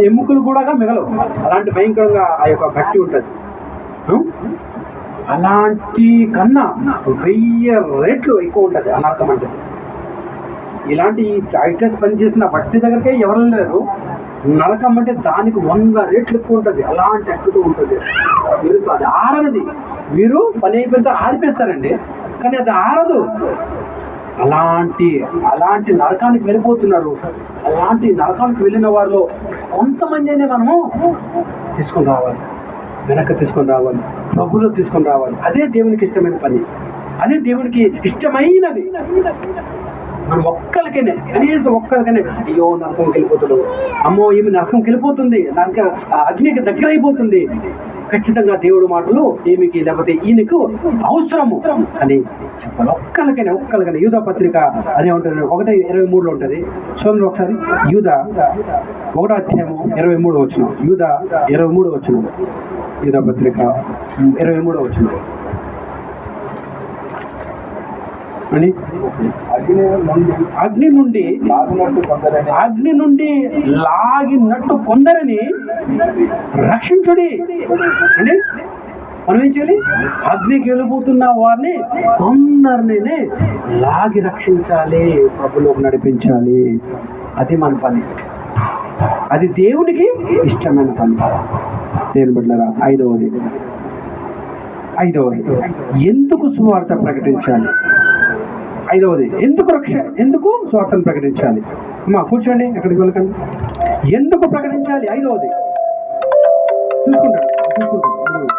ఎముకలు కూడా మిగలవు, అలాంటి భయంకరంగా ఆ యొక్క బట్టి ఉంటుంది. అలాంటి కన్నా 1000 రెట్లు ఎక్కువ ఉంటుంది ఆ నరకం అంటే. ఇలాంటి టైటస్ పనిచేసిన బట్టి దగ్గరకే ఎవరు లేరు. నరకం అంటే దానికి 100 రెట్లు ఎక్కువ ఉంటుంది, అలాంటి ఎక్కుతూ ఉంటుంది. మీరు అది ఆరనది, మీరు పని అయిపోయిన ఆరిపేస్తారండి, కానీ అది ఆరదు. అలాంటి నరకానికి వెళ్ళిపోతున్నారు. అలాంటి నరకానికి వెళ్ళిన వారిలో కొంతమందినే మనము తీసుకొని రావాలి, వెనక్కి తీసుకొని రావాలి, ప్రభులో తీసుకొని రావాలి. అదే దేవునికి ఇష్టమైన పని, అదే దేవునికి ఇష్టమైనది. మనం ఒక్కరికైనా, కనీసం ఒక్కరికైనా అయ్యో నరకంకి వెళ్ళిపోతాడు, అమ్మో ఈమె నరకంకి వెళ్ళిపోతుంది, నరక అగ్నికి దగ్గర అయిపోతుంది, ఖచ్చితంగా దేవుడు మాటలు ఈమెకి లేకపోతే ఈయనకు అవసరము అని చెప్పాలి. ఒక్కరికైనా యూదా పత్రిక అనే ఉంటుంది, 1:23 ఉంటుంది. చూడండి ఒకసారి, యూదా 1:23 యూదా 23 యూదా పత్రిక 23 అని అగ్ని నుండి లాగినట్టు కొందరిని రక్షించుడి అండి. మనం ఏం చేయాలి? అగ్నికి వెళ్ళిపోతున్న వారిని కొందరిని లాగి రక్షించాలి, ప్రభులోకి నడిపించాలి. అది మన పని, అది దేవునికి ఇష్టమైన పని. దేవుని బిడ్డలారా, ఐదవది ఎందుకు సువార్త ప్రకటించాలి? ఐదవది ఎందుకు స్వార్థను ప్రకటించాలి? అమ్మా కూర్చోండి, ఎక్కడికి వెళ్ళకండి. ఎందుకు ప్రకటించాలి? ఐదవది చూసుకుంటాడు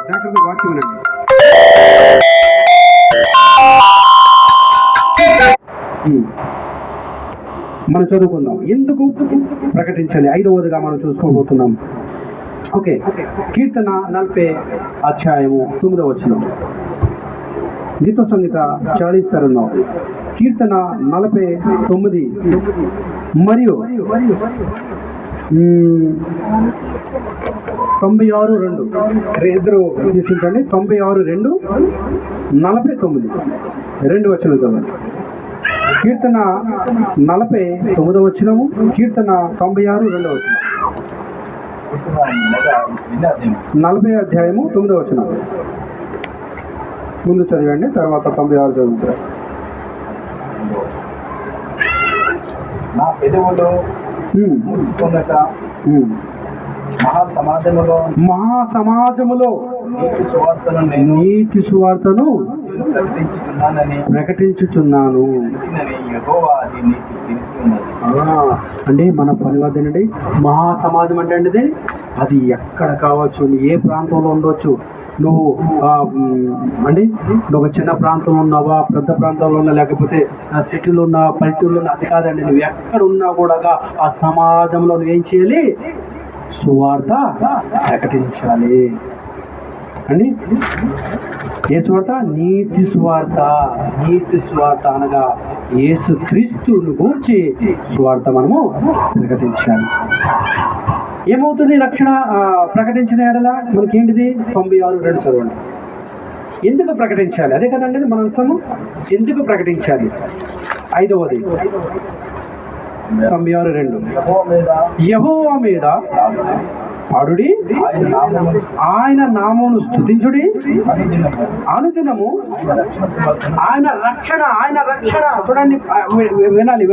జాగ్రత్తగా వాక్యం వినండి. మనం చదువుకుందాం, ఎందుకు ప్రకటించాలి. ఐదవదిగా మనం చూసుకోబోతున్నాం. ఓకే, కీర్తన 40:9. గీత సంగీత 40 కీర్తన 49 మరియు 96:2. ఇద్దరు తీసుకుంటండి. 96:2, 49 2 వచనం చదవండి. కీర్తన 40:9, కీర్తన 96:2. 40:9 ముందు చదివండి, తర్వాత 96 చదువుతారు. నా పెదవులు మహాసమాజములో నీతి సువార్తను ప్రకటించుచున్నాను. అంటే మన పని వద్దండి. మహాసమాజం అంటే అది ఎక్కడ కావచ్చు, ఏ ప్రాంతంలో ఉండవచ్చు. నువ్వు ఒక చిన్న ప్రాంతంలో ఉన్నావా, పెద్ద ప్రాంతంలో ఉన్నా, లేకపోతే సిటీలో ఉన్న, పల్లెటూరులో ఉన్న, అది కాదండి. నువ్వు ఎక్కడ ఉన్నా కూడా ఆ సమాజంలో నువ్వేం చేయాలి? సువార్త ప్రకటించాలి అండి. ఏ సువార్త? నీతి సువార్త. నీతి సువార్త అనగా యేసు క్రీస్తును గూర్చి సువార్త మనము ప్రకటించాలి. ఏమవుతుంది? రక్షణ ప్రకటించిన ఎడల మనకేంటిది? 96:2 చదవండి. ఎందుకు ప్రకటించాలి? అదే కదండి మన అంశము. ఎందుకు ప్రకటించాలి? ఐదవది 96:2. యెహోవా మీద పాడుడి, ఆయన నామమును స్తుతించుడి అనుదినము. ఆయన రక్షణ చూడండి, వినాలి.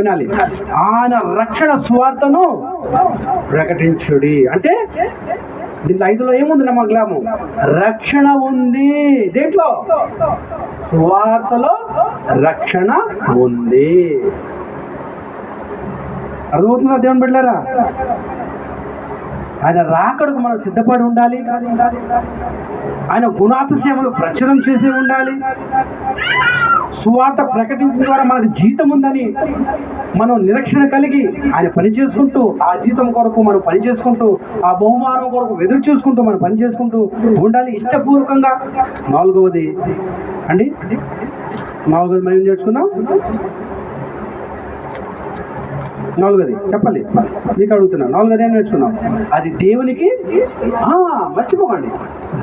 ఆయన రక్షణ సువార్తను ప్రకటించుడి అంటే దీంట్లో 5లో ఏముంది? నమ్మకము, రక్షణ ఉంది. దేంట్లో? సువార్తలో రక్షణ ఉంది. అర్థమవుతుందా దేవుని బిడ్డలారా? ఆయన రాకడకు మనం సిద్ధపడి ఉండాలి. ఆయన గుణాతిశయములు ప్రచురం చేసి ఉండాలి. సువార్త ప్రకటించడం ద్వారా మనకు జీతం ఉందని మనం నిరీక్షణ కలిగి ఆయన పని చేసుకుంటూ, ఆ జీతం కొరకు మనం పని చేసుకుంటూ, ఆ బహుమానం కొరకు ఎదురు చూసుకుంటూ మనం పని చేసుకుంటూ ఉండాలి ఇష్టపూర్వకంగా. నాలుగవది మనం ఏం నేర్చుకున్నాం? నాలుగది చెప్పాలి, మీకు అడుగుతున్నా. నాలుగది ఏం నేర్చుకున్నాం? అది దేవునికి మర్చిపోకండి,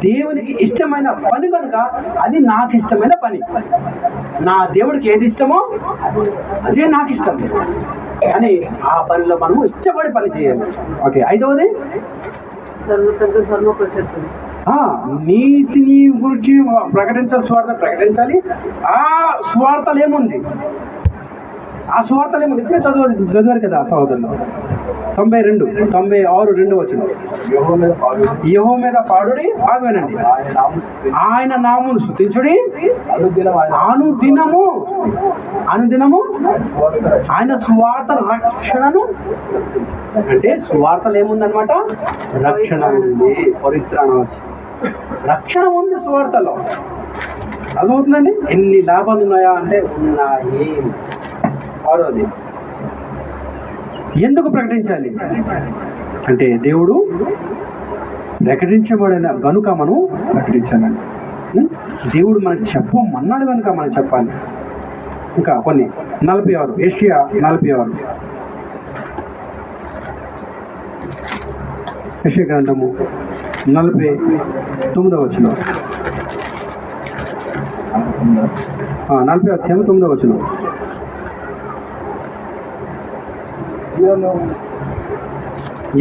దేవునికి ఇష్టమైన పని కనుక అది నాకు ఇష్టమైన పని. నా దేవుడికి ఏది ఇష్టమో అదే నాకు ఇష్టం అని ఆ పనిలో మనము ఇష్టపడి పని చేయాలి. ఓకే, ఐదవది నీతిని గురించి ప్రకటించాలి, స్వార్థ ప్రకటించాలి. ఆ స్వార్థలు ఏముంది? ఇప్పుడే చదివారు కదా సహోదరులు. 96:2 వచ్చిన యెహోవా మీద పాడుడి, బాగానండి, ఆయన నామమును స్తుతించుడి, అనుదినము ఆయన సువార్త రక్షణను. అంటే సువార్తలు ఏముందనమాట? రక్షణ ఉంది, రక్షణ ఉంది సువార్తలో. అర్థమవుతుందండి? ఎన్ని లాభాలు ఉన్నాయా అంటే ఉన్నాయి. ఆరోది ఎందుకు ప్రకటించాలి అంటే దేవుడు ప్రకటించబడిన గనుక మనం ప్రకటించాలండి. దేవుడు మనకి చెప్పమన్నాడు కనుక మనం చెప్పాలి. ఇంకా కొన్ని 46 ఏషియా 46 యెషయా గ్రంథము 49వ వచనం 40వ అధ్యాయం 9వ వచనం.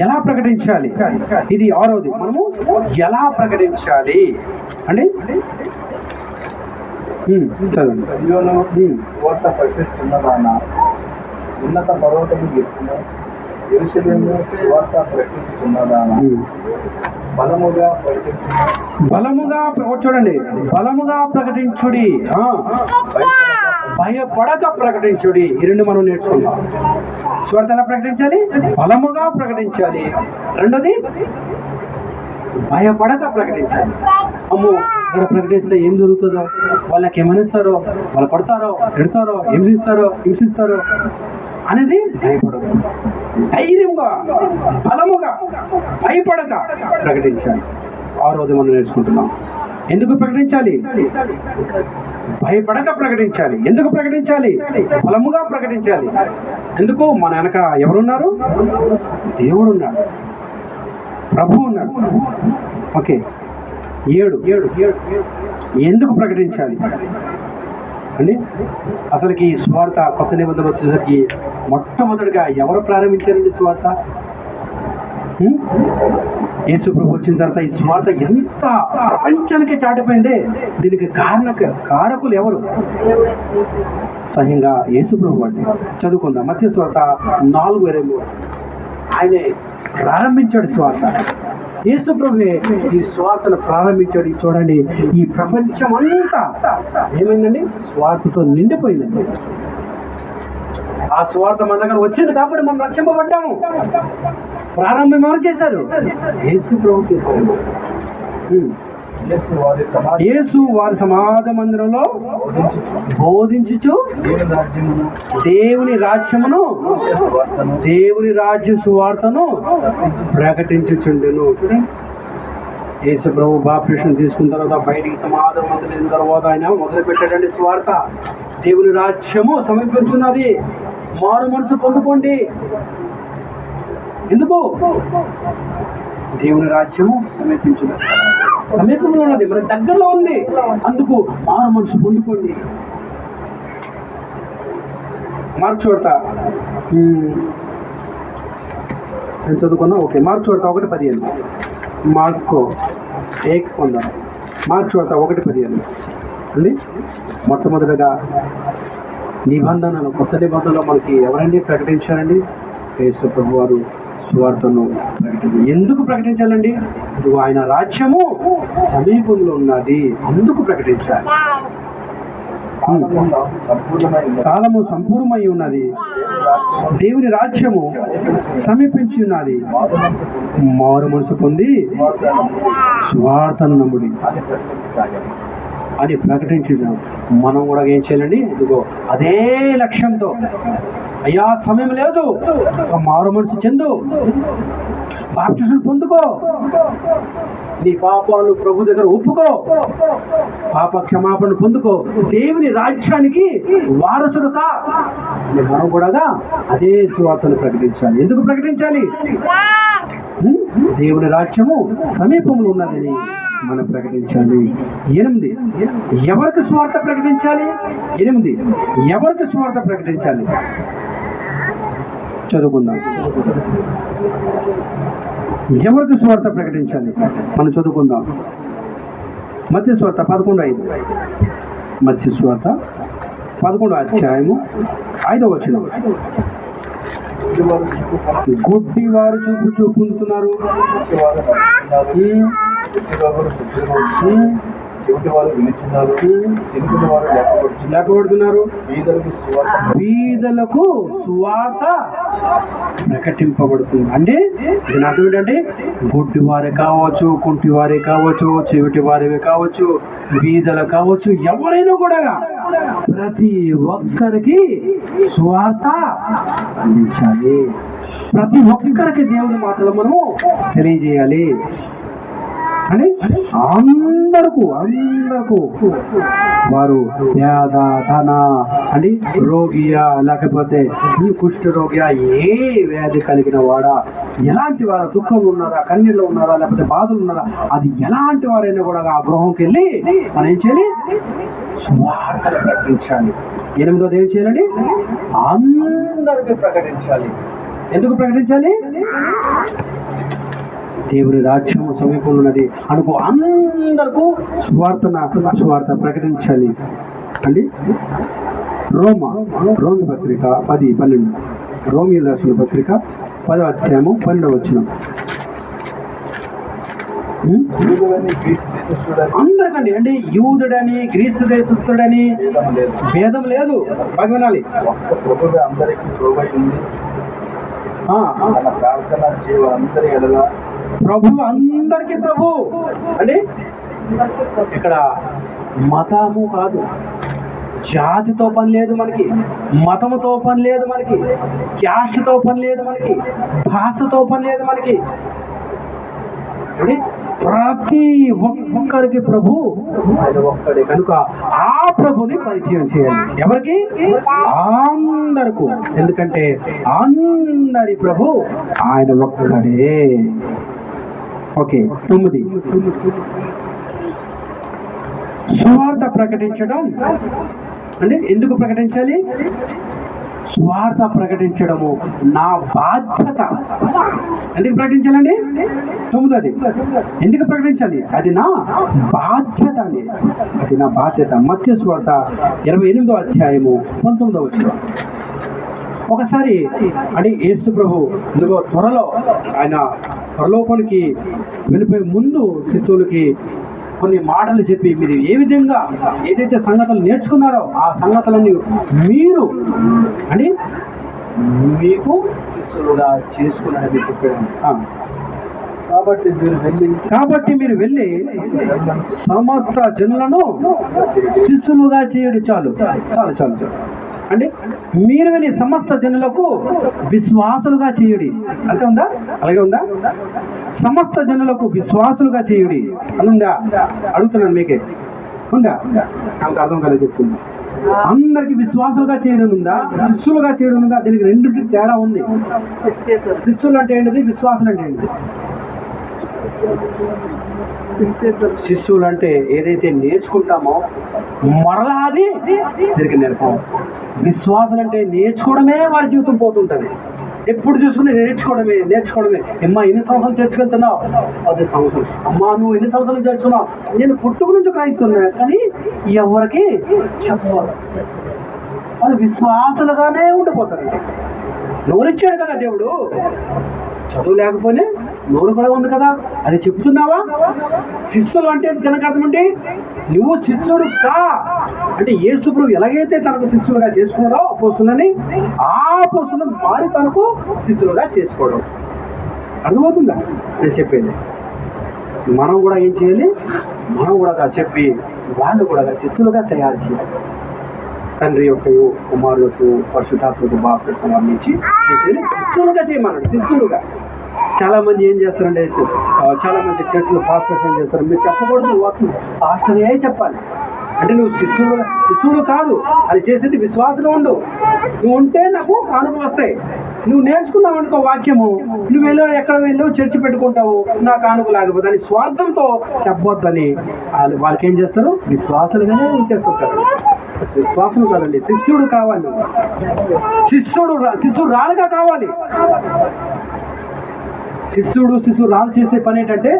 ఎలా ప్రకటించాలి? ఇది 6వది. మనము ఎలా ప్రకటించాలి అంటే చదవండి. ఉన్నత పర్వతము ఎత్తును యెరూషలేము సువార్త ప్రకటిస్తున్నదానా బలముగా చూడండి, బలముగా ప్రకటించుడి, భయపడక ప్రకటించుడి. ఈ రెండు మనం నేర్చుకుందాం. సువార్త ఎలా ప్రకటించాలి? బలముగా ప్రకటించాలి. రెండోది భయపడక ప్రకటించాలి. అమ్మో ఇక్కడ ప్రకటిస్తే ఏం జరుగుతుందో, వాళ్ళకి ఏమనిస్తారో, వాళ్ళు పడతారో, పెడతారో, హింసిస్తారో అనేది భయపడదు. ధైర్యంగా, బలముగా, భయపడక ప్రకటించాలి. 6వది మనం నేర్చుకుంటున్నాం. ఎందుకు ప్రకటించాలి? భయపడక ప్రకటించాలి. ఎందుకు ప్రకటించాలి? బలముగా ప్రకటించాలి. ఎందుకు? మన వెనక ఎవరున్నారు? దేవుడు ఉన్నాడు, ప్రభు ఉన్నాడు. ఓకే, 7 ఎందుకు ప్రకటించాలి అండి? అసలుకి ఈ స్వార్థ కొత్త నిబంధనలు వచ్చేసరికి మొట్టమొదటిగా ఎవరు ప్రారంభించారండి స్వార్థ? యేసు ప్రభు వచ్చిన తర్వాత ఈ స్వార్థ ఎంత ప్రపంచానికి చాటిపోయిందే. దీనికి కారకులు ఎవరు? స్వయంగా యేసు ప్రభు అండి. చదువుకుందాం. మత్తయి స్వార్థ 4:23. ఆయనే ప్రారంభించాడు స్వార్థ. యేసు ప్రభువే ఈ స్వార్థను ప్రారంభించాడు. చూడండి, ఈ ప్రపంచం అంతా ఏమైందండి? స్వార్థతో నిండిపోయిందండి. ఆ స్వార్థ మన దగ్గర వచ్చింది కాబట్టి మనం రక్షింపబడ్డాము. ప్రారంభం ఎవరు చేశారు? యేసు ప్రభు చేశారు. యేసు వారి సమాజ మందిరంలో బోధించుచు దేవుని రాజ్యమును, దేవుని రాజ్య సువార్తను ప్రకటించుచుండెను. యేసు ప్రభు బాప్టిసం తీసుకున్న తర్వాత బయటికి సమాజం మొదలైన తర్వాత ఆయన మొదలు పెట్టాడండి స్వార్థ. దేవుని రాజ్యము సమీపించున్నది, మారు మనసు పొందుకోండి. ఎందుకు? దేవుని రాజ్యము సమీపంలో ఉన్నది, మన దగ్గరలో ఉంది. అందుకు మారు మనసు పొందుకోండి. మార్చోట నేను చదువుకున్నా. ఓకే, మార్చోట 1:15. మార్కో 1:15. మార్చోట 1:15 అండి. మొట్టమొదటిగా నిబంధనలు, కొత్త నిబంధనలు మనకి ఎవరండి ప్రకటించారండి? యేసు ప్రభు వారు సువార్తను ప్రకటించారు. ఎందుకు ప్రకటించాలండి? ఆయన రాజ్యము సమీపంలో ఉన్నది, అందుకు ప్రకటించాలి. కాలము సంపూర్ణమై ఉన్నది, దేవుని రాజ్యము సమీపించి ఉన్నది, మారు మనసు పొంది సువార్తను నమ్ముడి. అని ప్రకటించడం. మనం కూడా ఏం చేయాలండి? ఇదిగో అదే లక్ష్యంతో, అయ్యా సమయం లేదు, మారు మనసు చెందు, బాప్టిజం పొందుకో, నీ పాపాలు ప్రభు దగ్గర ఒప్పుకో, పాప క్షమాపణ పొందుకో, దేవుని రాజ్యానికి వారసుడు కా. మనం కూడా అదే సువార్తను ప్రకటించాలి. ఎందుకు ప్రకటించాలి? దేవుని రాజ్యము సమీపంలో ఉన్నదని మనం ప్రకటించాలి. 8 ఎవరికి సువార్త ప్రకటించాలి? 8 ఎవరికి సువార్త ప్రకటించాలి? చదువుకుందాం. ఎవరికి సువార్త ప్రకటించాలి మనం చదువుకుందాం. మత్తయి సువార్త 11:5. మత్తయి సువార్త 11వ అధ్యాయము 5వ వచనం. గుడ్డి వారు చూపు పొందుతున్నారు, చెవిటి వారు వినిచున్నారు, చినుకుల వారు లేకపోతున్నారు, బీదలకు సువార్త ప్రకటింపబడుతుంది. అంటే దీని అర్థం ఏంటంటే గుడ్డి వారే కావచ్చు, కుంటి వారే కావచ్చు, చెవిటి వారే కావచ్చు, బీదలు కావచ్చు, ఎవరైనా కూడా ప్రతి ఒక్కరికి సువార్త అందించాలి. ప్రతి ఒక్కరికి దేవుని మాటలు మనము తెలియజేయాలి అని అందరకు వారు పేద ధన అని రోగియా లేకపోతే ఈ కుష్ఠ రోగియా ఏ వ్యాధి కలిగిన వాడా, ఎలాంటి వారు దుఃఖంలో ఉన్నారా, కన్నీళ్ళు ఉన్నారా, లేకపోతే బాధలు ఉన్నారా, అది ఎలాంటి వారైనా కూడా ఆ గృహంకి వెళ్ళి మనం ఏం చేయాలి? సువార్తను ప్రకటించాలి. 8వది ఏం చేయాలండి? అందరికీ ప్రకటించాలి. ఎందుకు ప్రకటించాలి? దేవుని రాజ్యం సమీపంలో ఉన్నది అనుకో, అందరికీ సువార్త ప్రకటించాలి అండి. రోమి పత్రిక 10:12. రోమియోలు రాసిన పత్రిక 10వ అధ్యాయము 12వ వచనం. అందరికండి అంటే యూదుడని గ్రీసు దేశస్థుడని భేదం లేదు. భగవనాలి ప్రార్థన చేయవారందరి ఎడల ప్రభువు అందరికీ ప్రభు అంటే ఇక్కడ మతము కాదు, జాతితో పని లేదు మనకి, మతముతో పని లేదు మనకి, క్యాస్ట్తో పని లేదు మనకి, భాషతో పని లేదు మనకి. ప్రతి ఒక్కరికి ప్రభు ఆయన ఒక్కడే కనుక ఆ ప్రభుని పరిచయం చేయాలి. ఎవరికి? అందరికీ. ఎందుకంటే అందరి ప్రభు ఆయన ఒక్కడే. ఓకే. 9 సువార్త ప్రకటించడం అంటే ఎందుకు ప్రకటించాలి? సువార్త ప్రకటించడము నా బాధ్యత. ఎందుకు ప్రకటించాలండి? 9 ఎందుకు ప్రకటించాలి? అది నా బాధ్యత అండి, అది నా బాధ్యత. మత్తయి సువార్త 28వ అధ్యాయము 19వ వచనం. ఒకసారి అంటే యేసు ప్రభు ఇదిగో త్వరలో ఆయన పరలోకానికి వెళ్ళిపోయే ముందు శిష్యులకి కొన్ని మాటలు చెప్పి, మీరు ఏ విధంగా ఏదైతే సంగతులు నేర్చుకున్నారో ఆ సంగతులన్నీ మీరు అని మీకు శిష్యులుగా చేసుకున్నారని చెప్పాడు. కాబట్టి మీరు వెళ్ళి సమస్త జనులను శిష్యులుగా చేయడు. చాలు అంటే మీరు వెళ్ళి సమస్త జనులకు విశ్వాసులుగా చేయుడి. అంటే ఉందా? అలాగే ఉందా? సమస్త జనులకు విశ్వాసులుగా చేయుడి అని ఉందా? అడుగుతున్నాను, మీకే ఉందా? నాకు అర్థం కాలేదు చెప్తున్నా. అందరికి విశ్వాసులుగా చేయడం ఉందా, శిష్యులుగా చేయడం ఉందా? దీనికి రెండింటికి తేడా ఉంది. శిష్యులు అంటే ఏంటిది, విశ్వాసులు అంటే ఏంటిది? శిష్యులు అంటే ఏదైతే నేర్చుకుంటామో మరలా అది తిరిగి నేర్పం. విశ్వాసులు అంటే నేర్చుకోవడమే వారి జీవితం పోతుంటది. ఎప్పుడు చూసుకుని నేర్చుకోవడమే. అమ్మా ఎన్ని సంవత్సరాలు చర్చకెళ్తున్నావు? 10 సంవత్సరాలు. అమ్మా నువ్వు ఎన్ని సంవత్సరాలు చేస్తున్నావు? నేను పుట్టుక నుంచి క్రైస్తున్నా, కానీ ఎవరికి చెప్పాలి. వాళ్ళు విశ్వాసులుగానే ఉండిపోతారు. నోరిచ్చాడు కదా దేవుడు, చదువు లేకపోయినా నోరు కూడా ఉంది కదా, అది చెప్తున్నావా? శిష్యులు అంటే దానికి అర్థం అంటే నువ్వు శిష్యుడు కా అంటే యేసు ప్రభు ఎలాగైతే తనకు శిష్యులుగా చేసుకున్నాడో అపోస్తులని, ఆ అపోస్తులను మారి తనకు శిష్యులుగా చేసుకోవడం. అర్థమవుతుందా నేను చెప్పేది? మనం కూడా ఏం చేయాలి? మనం కూడా చెప్పి వాళ్ళు కూడా శిష్యులుగా తయారు చేయాలి. తండ్రి యొక్క కుమారులకు పరిశుద్ధాత్మకు బాప్తిస్మం అందించి శిష్యులుగా చేయమన్నాడు. శిష్యులుగా చాలా మంది ఏం చేస్తారంటే, చాలా మంది చర్చిలో పాస్టర్స్ ఏం చేస్తారు, మీరు చెప్పకూడదు వాక్యం, పాస్టరే చెప్పాలి. అంటే నువ్వు శిష్యుడు కాదు, అది చేసేది విశ్వాసంగా ఉండు. నువ్వు ఉంటే నాకు కానుకలు వస్తాయి. నువ్వు నేర్చుకున్నావు అనుకో వాక్యము, నువ్వు ఎక్కడ వెళ్ళో చర్చి పెట్టుకుంటావు, నా కానుక లేకపోతే అని స్వార్థంతో చెప్పొద్దని వాళ్ళకి ఏం చేస్తారు, విశ్వాసాలుగానే చేస్తుంటారు. విశ్వాసం కాదండి, శిష్యుడు కావాలి. శిష్యురాలుగా కావాలి. శిష్యురాలు చేసే పని ఏంటంటే,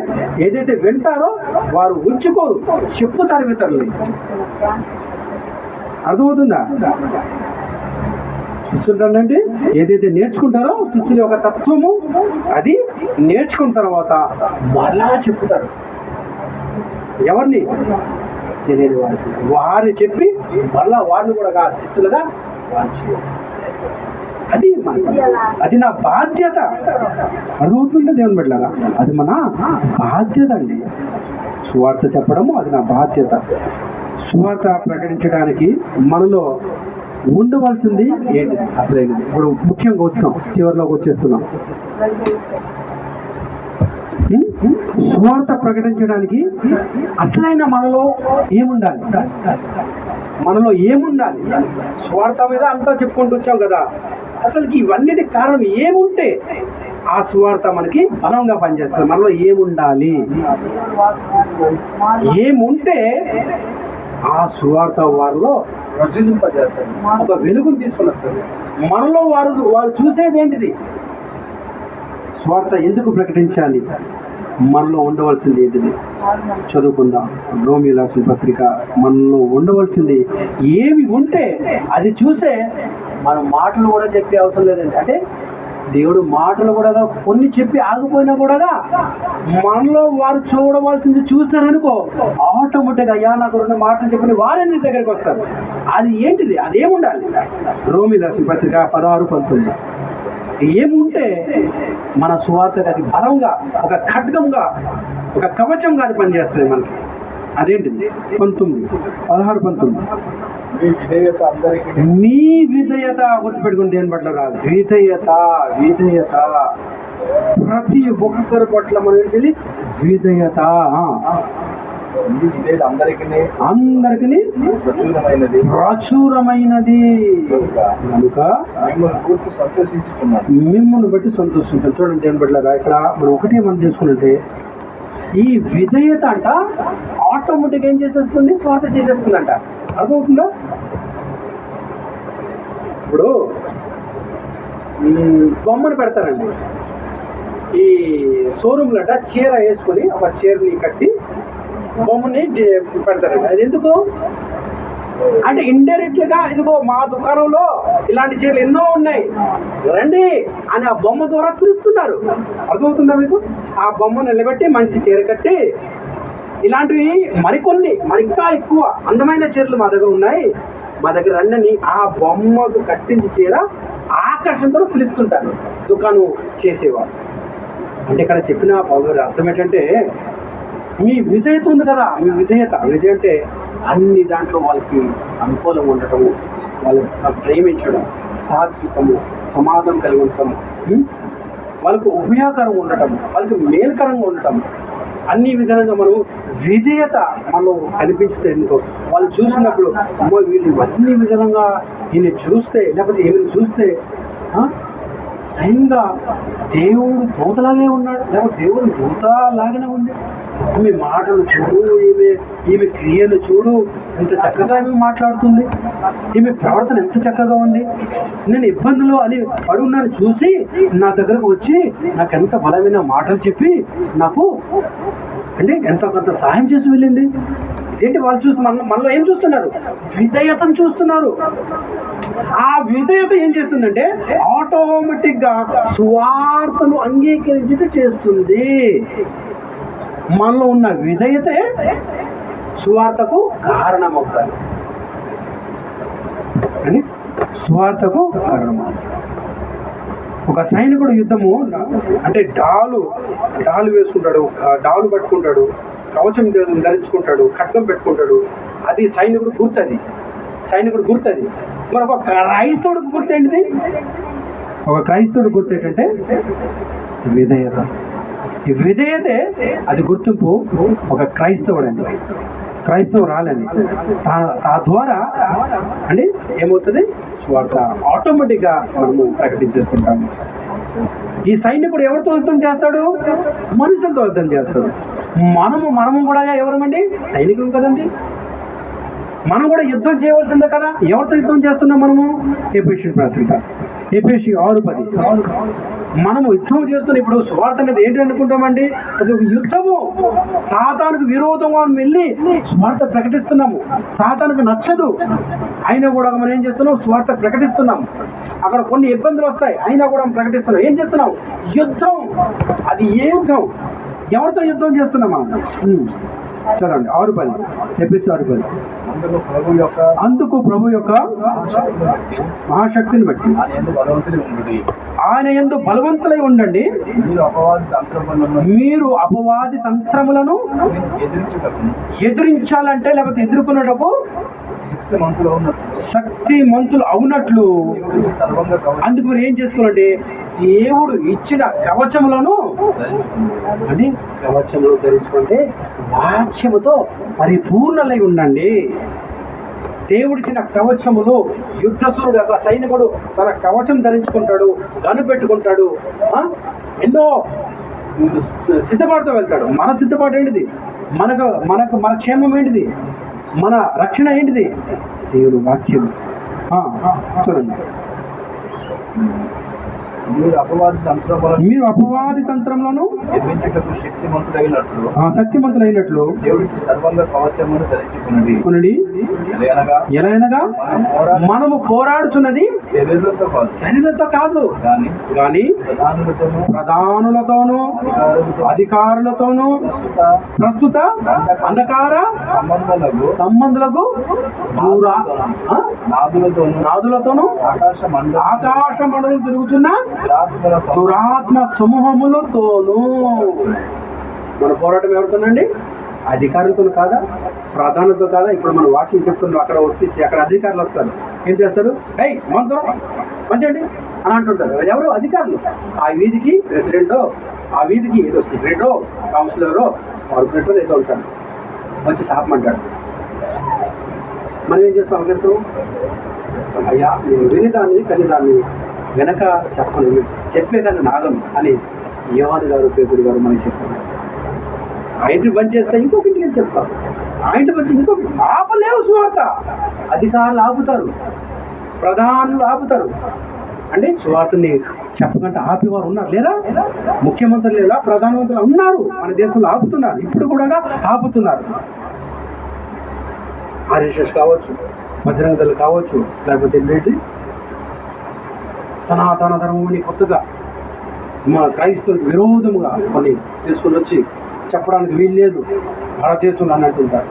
ఏదైతే వింటారో వారు ఉంచుకోరు, చెప్పుతారు ఇతరులని. అర్థమవుతుందా? శిష్యుడు అంటే ఏదైతే నేర్చుకుంటారో శిష్యుల యొక్క తత్వము అది నేర్చుకున్న తర్వాత మళ్ళా చెప్పుతారు. ఎవరిని? తెలియని వారిని చెప్పి మళ్ళా వారిని కూడా శిష్యులుగా అది నా బాధ్యత. అర్థమవుతుంటే దేవుని బిడ్డలారా, అది మన బాధ్యత అండి. సువార్త చెప్పడము అది నా బాధ్యత. సువార్త ప్రకటించడానికి మనలో ఉండవలసింది ఏంటి అసలైనది? ఇప్పుడు ముఖ్యంగా వచ్చాం, చివరిలోకి వచ్చేస్తున్నాం. సువార్త ప్రకటించడానికి అసలైన మనలో ఏముండాలి? సువార్త మీద అంతా చెప్పుకుంటూ వచ్చాం కదా. అసలుకి ఇవన్నిటి కారణం ఏముంటే ఆ సువార్త మనకి బలంగా పనిచేస్తుంది? మనలో ఏముండాలి? ఏముంటే ఆ సువార్త వారిలో ప్రచురింపజేస్తారు, ఒక వెలుగును తీసుకుని వస్తారు. మనలో వారు చూసేది ఏంటిది? సువార్త ఎందుకు ప్రకటించాలి? మనలో ఉండవలసింది ఏంటిది? చదువుకుందాం. రోమీయుల రాసిన పత్రిక. మనలో ఉండవలసింది ఏమి ఉంటే అది చూసే మనం మాటలు కూడా చెప్పే అవసరం లేదండి. అంటే దేవుడు మాటలు కూడా కొన్ని చెప్పి ఆగిపోయినా కూడా మనలో వారు చూడవలసింది చూస్తారనుకో, ఆటోమేటిక్గా అయ్యా నాకు 2 మాటలు చెప్పిన వారే నీ దగ్గరికి వస్తారు. అది ఏంటిది? అదేముండాలి? రోమీయుల రాసిన పత్రిక 16-19. ఏముంటే మన సువార్తకు అది బలంగా, ఒక ఖడ్గంగా, ఒక కవచంగా అది పనిచేస్తుంది మనకి. అదేంటిది? 16-19. మీ విధేయత గుర్తుపెట్టుకుని దేని పట్ల రాదు. విధేయత ప్రతి ఒక్కరి పట్ల మనకి విధేయత. అందరికీ ప్రచురమైనది కనుక మిమ్మల్ని బట్టి సంతోషించాలి. చూడండి దేని పట్ల ఇక్కడ మనం చేసుకున్నట్టే, ఈ విధేయత అంట ఆటోమేటిక్ ఏం చేసేస్తుంది? స్వార్థ చేసేస్తుందంట. అర్థమవుతుందా? ఇప్పుడు బొమ్మను పెడతారండి ఈ షోరూమ్లట, చీర వేసుకొని ఒక చీరని కట్టి బొమ్మని పెడతారండి. అది ఎందుకు అంటే ఇండైరెక్ట్గా ఇదిగో మా దుకాణంలో ఇలాంటి చీరలు ఎన్నో ఉన్నాయి రండి అని ఆ బొమ్మ ద్వారా పిలుస్తున్నారు. అర్థమవుతుందా మీకు? ఆ బొమ్మ నిలబెట్టి మంచి చీర కట్టి ఇలాంటివి ఇంకా ఎక్కువ అందమైన చీరలు మా దగ్గర ఉన్నాయి, మా దగ్గర రండి ఆ బొమ్మకు కట్టించి చీర ఆకర్షణతో పిలుస్తుంటారు దుకాణం చేసేవారు. అంటే ఇక్కడ చెప్పిన పౌరు అర్థం ఏంటంటే, మీ విధేయత ఉంది కదా, మీ విధేయత అంటే అన్ని దాంట్లో వాళ్ళకి అనుకూలంగా ఉండటము, వాళ్ళు ప్రేమించడం, సాత్వికము, సమాధానం కలిగి ఉండటము, వాళ్ళకు ఉపయోగకరంగా ఉండటము, వాళ్ళకి మేలుకరంగా ఉండటం, అన్ని విధాలుగా మనం విధేయత మనలో కనిపించితే ఎందుకో వాళ్ళు చూసినప్పుడు అమ్మో వీళ్ళు అన్ని విధంగా ఈయన చూస్తే లేకపోతే ఏమైనా చూస్తే స్వయంగా దేవుడు దూతలాగే ఉన్నాడు, లేకపోతే దేవుడు దూతలాగానే ఉంది. ఈమె మాటలు చూడు, ఈమె క్రియలు చూడు, ఎంత చక్కగా ఈమె మాట్లాడుతుంది, ఈమె ప్రవర్తన ఎంత చక్కగా ఉంది, నేను ఇబ్బందులు అని పడున్నాను చూసి నా దగ్గరకు వచ్చి నాకు ఎంత బలమైన మాటలు చెప్పి నాకు అంటే ఎంతో కొంత సహాయం చేసి వెళ్ళింది. ఏంటి వాళ్ళు చూసి మనలో ఏం చూస్తున్నారు? విధేయతను చూస్తున్నారు. ఆ విధేయత ఏం చేస్తుందంటే ఆటోమేటిక్గా సువార్తను అంగీకరించేది చేస్తుంది. మనలో ఉన్న విధేయతే సువార్తకు కారణమవుతారు అని సువార్తకు కారణమవుతారు. ఒక సైనికుడు యుద్ధము అంటే డాలు వేసుకుంటాడు, డాలు పట్టుకుంటాడు, కవచం ధరించుకుంటాడు, ఖడ్గం పెట్టుకుంటాడు. అది సైనికుడు గుర్తది, సైనికుడు గుర్తది. మరి ఒక క్రైస్తవుడికి గుర్తు ఏంటిది? ఒక క్రైస్తవుడు గుర్తు ఏంటంటే విధేయత. ఈ విధేయతే అది గుర్తింపు ఒక క్రైస్తవుడండి, క్రైస్తవురాలని. ద్వారా అంటే ఏమవుతుంది? స్వార్థ ఆటోమేటిక్గా మనము ప్రకటించేస్తుంటాము. ఈ సైనికుడు ఎవరితో యుద్ధం చేస్తాడు? మనుషులతో యుద్ధం చేస్తాడు. మనము కూడా ఎవరమండి? సైనికులు కదండి. మనం కూడా యుద్ధం చేయవలసిందే కదా. ఎవరితో యుద్ధం చేస్తున్నాం మనము? ఎఫెసీయుల పత్రిక ఎఫెసీ 6:10. మనము యుద్ధం చేస్తున్న ఇప్పుడు సువార్త అనేది ఏంటి అనుకుంటామండి? అది ఒక యుద్ధము. సాతానుకు విరోధంగా వెళ్ళి సువార్త ప్రకటిస్తున్నాము. సాతానుకు నచ్చదు, అయినా కూడా మనం ఏం చేస్తున్నాం? సువార్త ప్రకటిస్తున్నాం. అక్కడ కొన్ని ఇబ్బందులు వస్తాయి, అయినా కూడా ప్రకటిస్తున్నాం. ఏం చేస్తున్నాం? యుద్ధం. అది ఏ యుద్ధం? ఎవరితో యుద్ధం చేస్తున్నాం మనం? చదవండి 6:10, ఎఫెసీ 6:10. అందుకు ప్రభు యొక్క మహాశక్తిని బట్టి ఆయన యందు బలవంతులై ఉండండి. మీరు అపవాది తంత్రములను ఎదిరించాలంటే, లేకపోతే ఎదుర్కొనేటప్పుడు శక్తి మంతులు అవునట్లు. అందుకు మీరు ఏం చేసుకోవాలంటే దేవుడు ఇచ్చిన కవచములను అని కవచములు ధరించుకుంటే వాక్యముతో పరిపూర్ణలై ఉండండి. దేవుడిచ్చిన కవచములు, యుద్ధసూరుడు ఒక సైనికుడు తన కవచం ధరించుకుంటాడు, గను పెట్టుకుంటాడు, ఎన్నో సిద్ధపాటుతో వెళ్తాడు. మన సిద్ధపాటు ఏంటిది? మన క్షేమం ఏంటిది? మన రక్షణ ఏంటిది? దేవుడు వాక్యం. చూడండి, మీరు అపవాది తంత్రములను శక్తిమంతులైనట్లు ఎలాగనగా మనము పోరాడుతున్నది శరీరంతో కాదు, కానీ ప్రధానులతోనూ అధికారులతోనూ ప్రస్తుత అంధకార సంబంధులకు నాదులతోనూ ఆకాశ మండలం తిరుగుతున్న దురాత్మ సమూహములతోనూ. మన పోరాటం ఎవరితోనండి? అధికారులతో కాదా, ప్రధానులతో కాదా? ఇప్పుడు మన వాక్యం చెప్తున్నాం, అక్కడ వచ్చేసి అక్కడ అధికారులు వస్తారు. ఏం చేస్తారు? మనతో మంచిదండి అని అంటుంటారు. ఎవరు? అధికారులు. ఆ వీధికి ప్రెసిడెంటో, ఆ వీధికి ఏదో సెక్రటరో, కౌన్సిలరో, కార్పొరేటరో ఏదో ఉంటారు. మంచి శాపమంటాడు. మనం ఏం చేస్తాం? అభ్యర్థం, అయ్యా నేను వినేదాన్ని కానీ దాన్ని వెనక చెప్పను, చెప్పేదాన్ని నాగం అని యోహాను గారు, పేతురు గారు మనకి చెప్తారు. ఆ ఇంటిని బంద్ చేస్తే ఇంకొకటి నేను చెప్తాను, ఆ ఇంటి బంద్ ఇంకొకటి. ఆపలేవు సువార్త. అధికారులు ఆపుతారు, ప్రధానులు ఆపుతారు. అంటే సువార్తని చెప్పకుండా ఆపేవారు ఉన్నారు లేరా? ముఖ్యమంత్రులు లేదా, ప్రధానమంత్రులు ఉన్నారు మన దేశంలో, ఆపుతున్నారు. ఇప్పుడు కూడా ఆపుతున్నారు. ఆర్ఎస్ఎస్ కావచ్చు, బజరంగ దళ్ కావచ్చు, లేకపోతే ఏంటి సనాతన ధర్మం కొత్తగా మా క్రైస్తవులకు విరోధముగా కొన్ని తీసుకుని వచ్చి చెప్పడానికి వీలు లేదు భారతదేశంలో అన్నట్టుంటారు.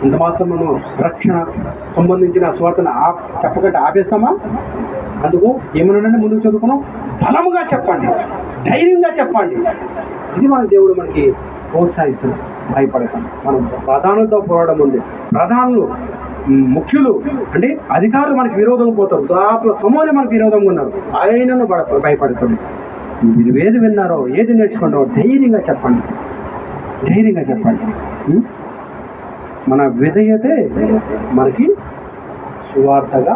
ఇంత మాత్రం మనం రక్షణ సంబంధించిన స్వార్థను చెప్పకుండా ఆపేస్తామా? అందుకు ఏమన్నానంటే ముందుకు చదువుకున్నాం, బలముగా చెప్పండి, ధైర్యంగా చెప్పండి. ఇది మన దేవుడు మనకి ప్రోత్సహిస్తున్నాం. భయపడకండి. మనం ప్రధానులతో పోరాటం ఉంది. ప్రధానులు, ముఖ్యులు అంటే అధికారులు మనకి విరోధంగా పోతారు. దాపుల సమూహం మనకు విరోధంగా ఉన్నారు. ఆయనను భయపడకండి. మీరు ఏది విన్నారో, ఏది నేర్చుకుంటారో ధైర్యంగా చెప్పండి, ధైర్యంగా చెప్పండి. మన విధేయతే మనకి సువార్తగా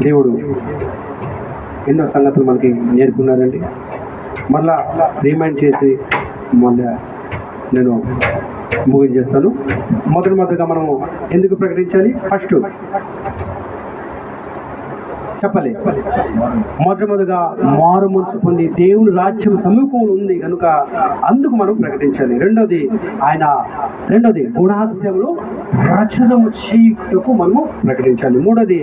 దేవుడు ఎన్నో సంగతులు మనకి నేర్పున్నారండి. మళ్ళా రిమైండ్ చేసి మళ్ళీ నేను ముగించేస్తాను. మొదటిగా మనము ఎందుకు ప్రకటించాలి? ఫస్ట్ చెప్పాలి. మొదటిగా మారు మనసు పొంది దేవుని రాజ్యం సమీపంలో ఉంది కనుక అందుకు మనం ప్రకటించాలి. రెండోది గుణాత్యములు రచనము చేయుటకు మనము ప్రకటించాలి. మూడోది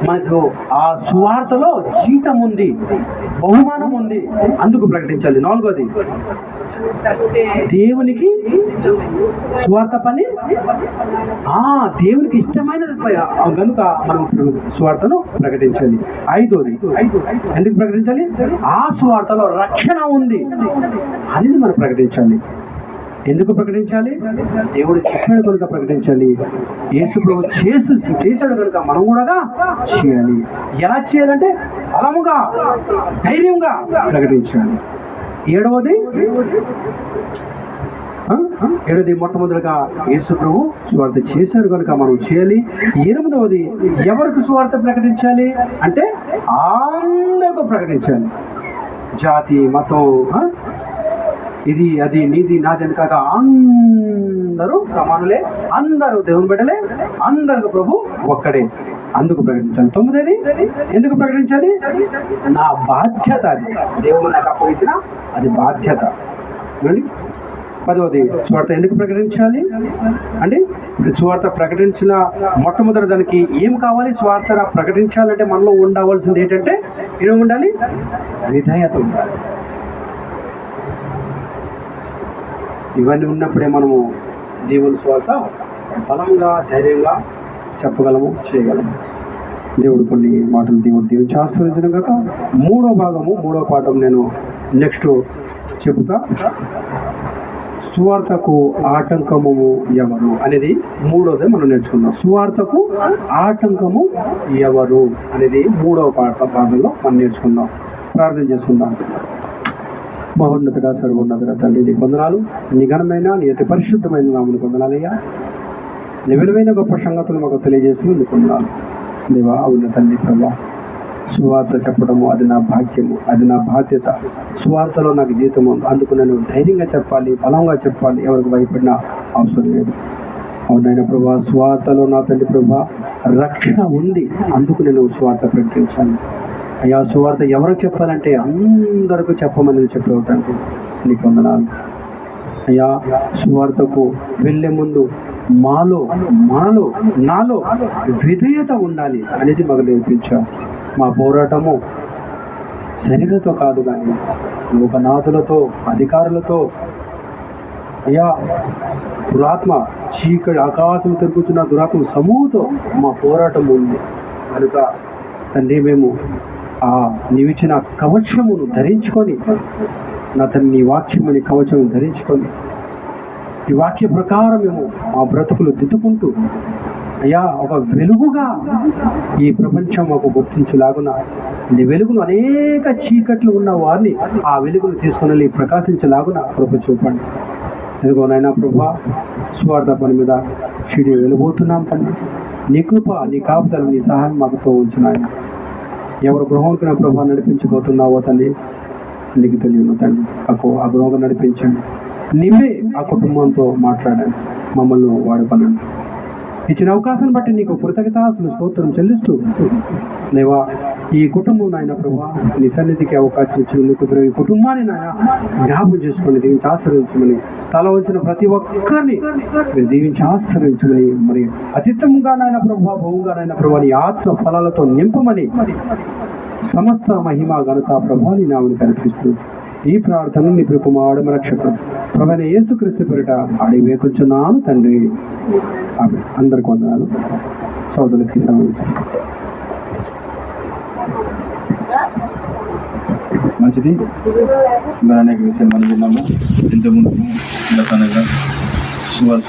మనకు ఆ సువార్తలో జీతం ఉంది, బహుమానం ఉంది, అందుకు ప్రకటించాలి. 4వది దేవునికి సువార్త పని దేవునికి ఇష్టమైనది కనుక మనం సువార్తను ప్రకటించాలి. 5వది ఎందుకు ప్రకటించాలి? ఆ సువార్తలో రక్షణ ఉంది అనేది మనం ప్రకటించాలి. ఎందుకు ప్రకటించాలి? దేవుడు చెప్పాడు కనుక ప్రకటించాలి. యేసు ప్రభు చేశాడు కనుక మనం కూడా చేయాలి. ఎలా చేయాలంటే బలముగా, ధైర్యంగా ప్రకటించాలి. 7వది మొట్టమొదటిగా యేసు ప్రభు సువార్త చేశారు కనుక మనం చేయాలి. 8వది ఎవరికి సువార్త ప్రకటించాలి అంటే అందరికీ ప్రకటించాలి. జాతి, మతం, ఇది అది నీది నాది అని కాక అందరూ సమానులే, అందరూ దేవుని బిడ్డలే, అందరికి ప్రభు ఒక్కడే, అందుకు ప్రకటించాలి. 9వది ఎందుకు ప్రకటించాలి? నా బాధ్యత, అది దేవుడు నాకు అప్పగించిన అది బాధ్యత. 10వది సువార్త ఎందుకు ప్రకటించాలి అంటే సువార్త ప్రకటించిన మొట్టమొదటి దానికి ఏం కావాలి? సువార్త ప్రకటించాలంటే మనలో ఉండవలసింది ఏంటంటే ఏమి ఉండాలి? విధేయత ఉండాలి. ఇవన్నీ ఉన్నప్పుడే మనము దేవుని సువార్త బలంగా, ధైర్యంగా చెప్పగలము, చేయగలము. దేవుడు కొన్ని మాటలు దేవుడు ఆశీర్వదించడం కాక 3వ పాఠం నేను నెక్స్ట్ చెబుతా. సువార్తకు ఆటంకము ఎవరు అనేది 3వది మనం నేర్చుకుందాం. సువార్తకు ఆటంకము ఎవరు అనేది 3వ భాగంలో మనం నేర్చుకుందాం. ప్రార్థన చేసుకుందాం. మహోన్నతుడా, సర్వోన్నతుడా తండ్రి, నీ వందనాలు. నీ ఘనమైన, నీ అతి పరిశుద్ధమైన నామమును వందనాలయ్యా. నీ విలువైన గొప్ప సంగతులు మాకు తెలియజేసి నీకు వందనాలు దేవా. అవున తండ్రి ప్రభా, సువార్త చెప్పడము అది నా భాగ్యము, అది నా బాధ్యత. సువార్తలో నాకు జీతం ఉంది, అందుకు నేను ధైర్యంగా చెప్పాలి, బలంగా చెప్పాలి, ఎవరికి భయపడిన అవసరం లేదు. అవునైనా ప్రభా, సువార్తలో నా తండ్రి ప్రభా రక్షణ ఉంది, అందుకు నేను సువార్త ప్రకటించాలి. అయ్యా, సువార్త ఎవరికి చెప్పాలంటే అందరికీ చెప్పమని చెప్పావు తండ్రి, నీకు వందనాలు అయ్యా. సువార్తకు వెళ్ళే ముందు నాలో విధేయత ఉండాలి అనేది మాకు నేర్పించావు. మా పోరాటము శరీరంతో కాదు కానీ లోకనాథులతో, అధికారులతో, అయ్యా దురాత్మ, చీకటి ఆకాశం తిరుగుతున్న దురాత్మ సమూహంతో మా పోరాటం ఉంది కనుక తండ్రి, మేము నీవిచ్చిన కవచమును ధరించుకొని, నా తండ్రి నీ వాక్యముని కవచము ధరించుకొని ఈ వాక్య ప్రకారం మేము మా బ్రతుకులు దిద్దుకుంటూ అయ్యా ఒక వెలుగుగా ఈ ప్రపంచం మాకు గుర్తించలాగున నీ వెలుగును అనేక చీకట్లు ఉన్న వారిని ఆ వెలుగును తీసుకుని ప్రకాశించలాగున కృప చూపండి. ఎదుగోనైనా ప్రభా, సువార్త పని మీద షిడి వెళ్ళిపోతున్నాం తండ్రి. నీ కృప, నీ కాపుదల, నీ సహాయం మాకుతో ఉంచున్నాయి. ఎవరు గృహంకి ప్రభా నడిపించబోతున్నావో తండ్రి నీకు తెలియను తండ్రి. ఆ గృహంగా నడిపించండి. నీవే ఆ కుటుంబంతో మాట్లాడండి, మమ్మల్ని వాడుకోనండి. ఇచ్చిన అవకాశాన్ని బట్టి నీకు కృతజ్ఞతాస్తులు స్తోత్రం చెల్లిస్తూ దేవా, ఈ కుటుంబం నాయన ప్రభా నీ సన్నిధికి అవకాశం ఇచ్చిన ఈ కుటుంబాన్ని నాయన జ్ఞాపకం చేసుకుని దీవించి ఆశ్రయించమని, తల వచ్చిన ప్రతి ఒక్కరిని మీరు దీవించి ఆశ్రయించమని, మరి అతిత్వంగా నాయన ప్రభా, బహుగా నాయన ప్రభా నీ ఆత్మ ఫలాలతో నింపమని సమస్త మహిమ ఘనత ప్రభాని నామని కనిపిస్తూ ఈ ప్రార్థన నీ కుమారుడు రక్షకుడు ప్రభువైన యేసుక్రీస్తు పేరిట అడిగి వేకొచ్చున్నాను తండ్రి. అందరికి వందనాలు. సోదరులకి మంచిది. మరి అనేక విషయాలు మనం విన్నాము. ఇంతకుముందు సువార్త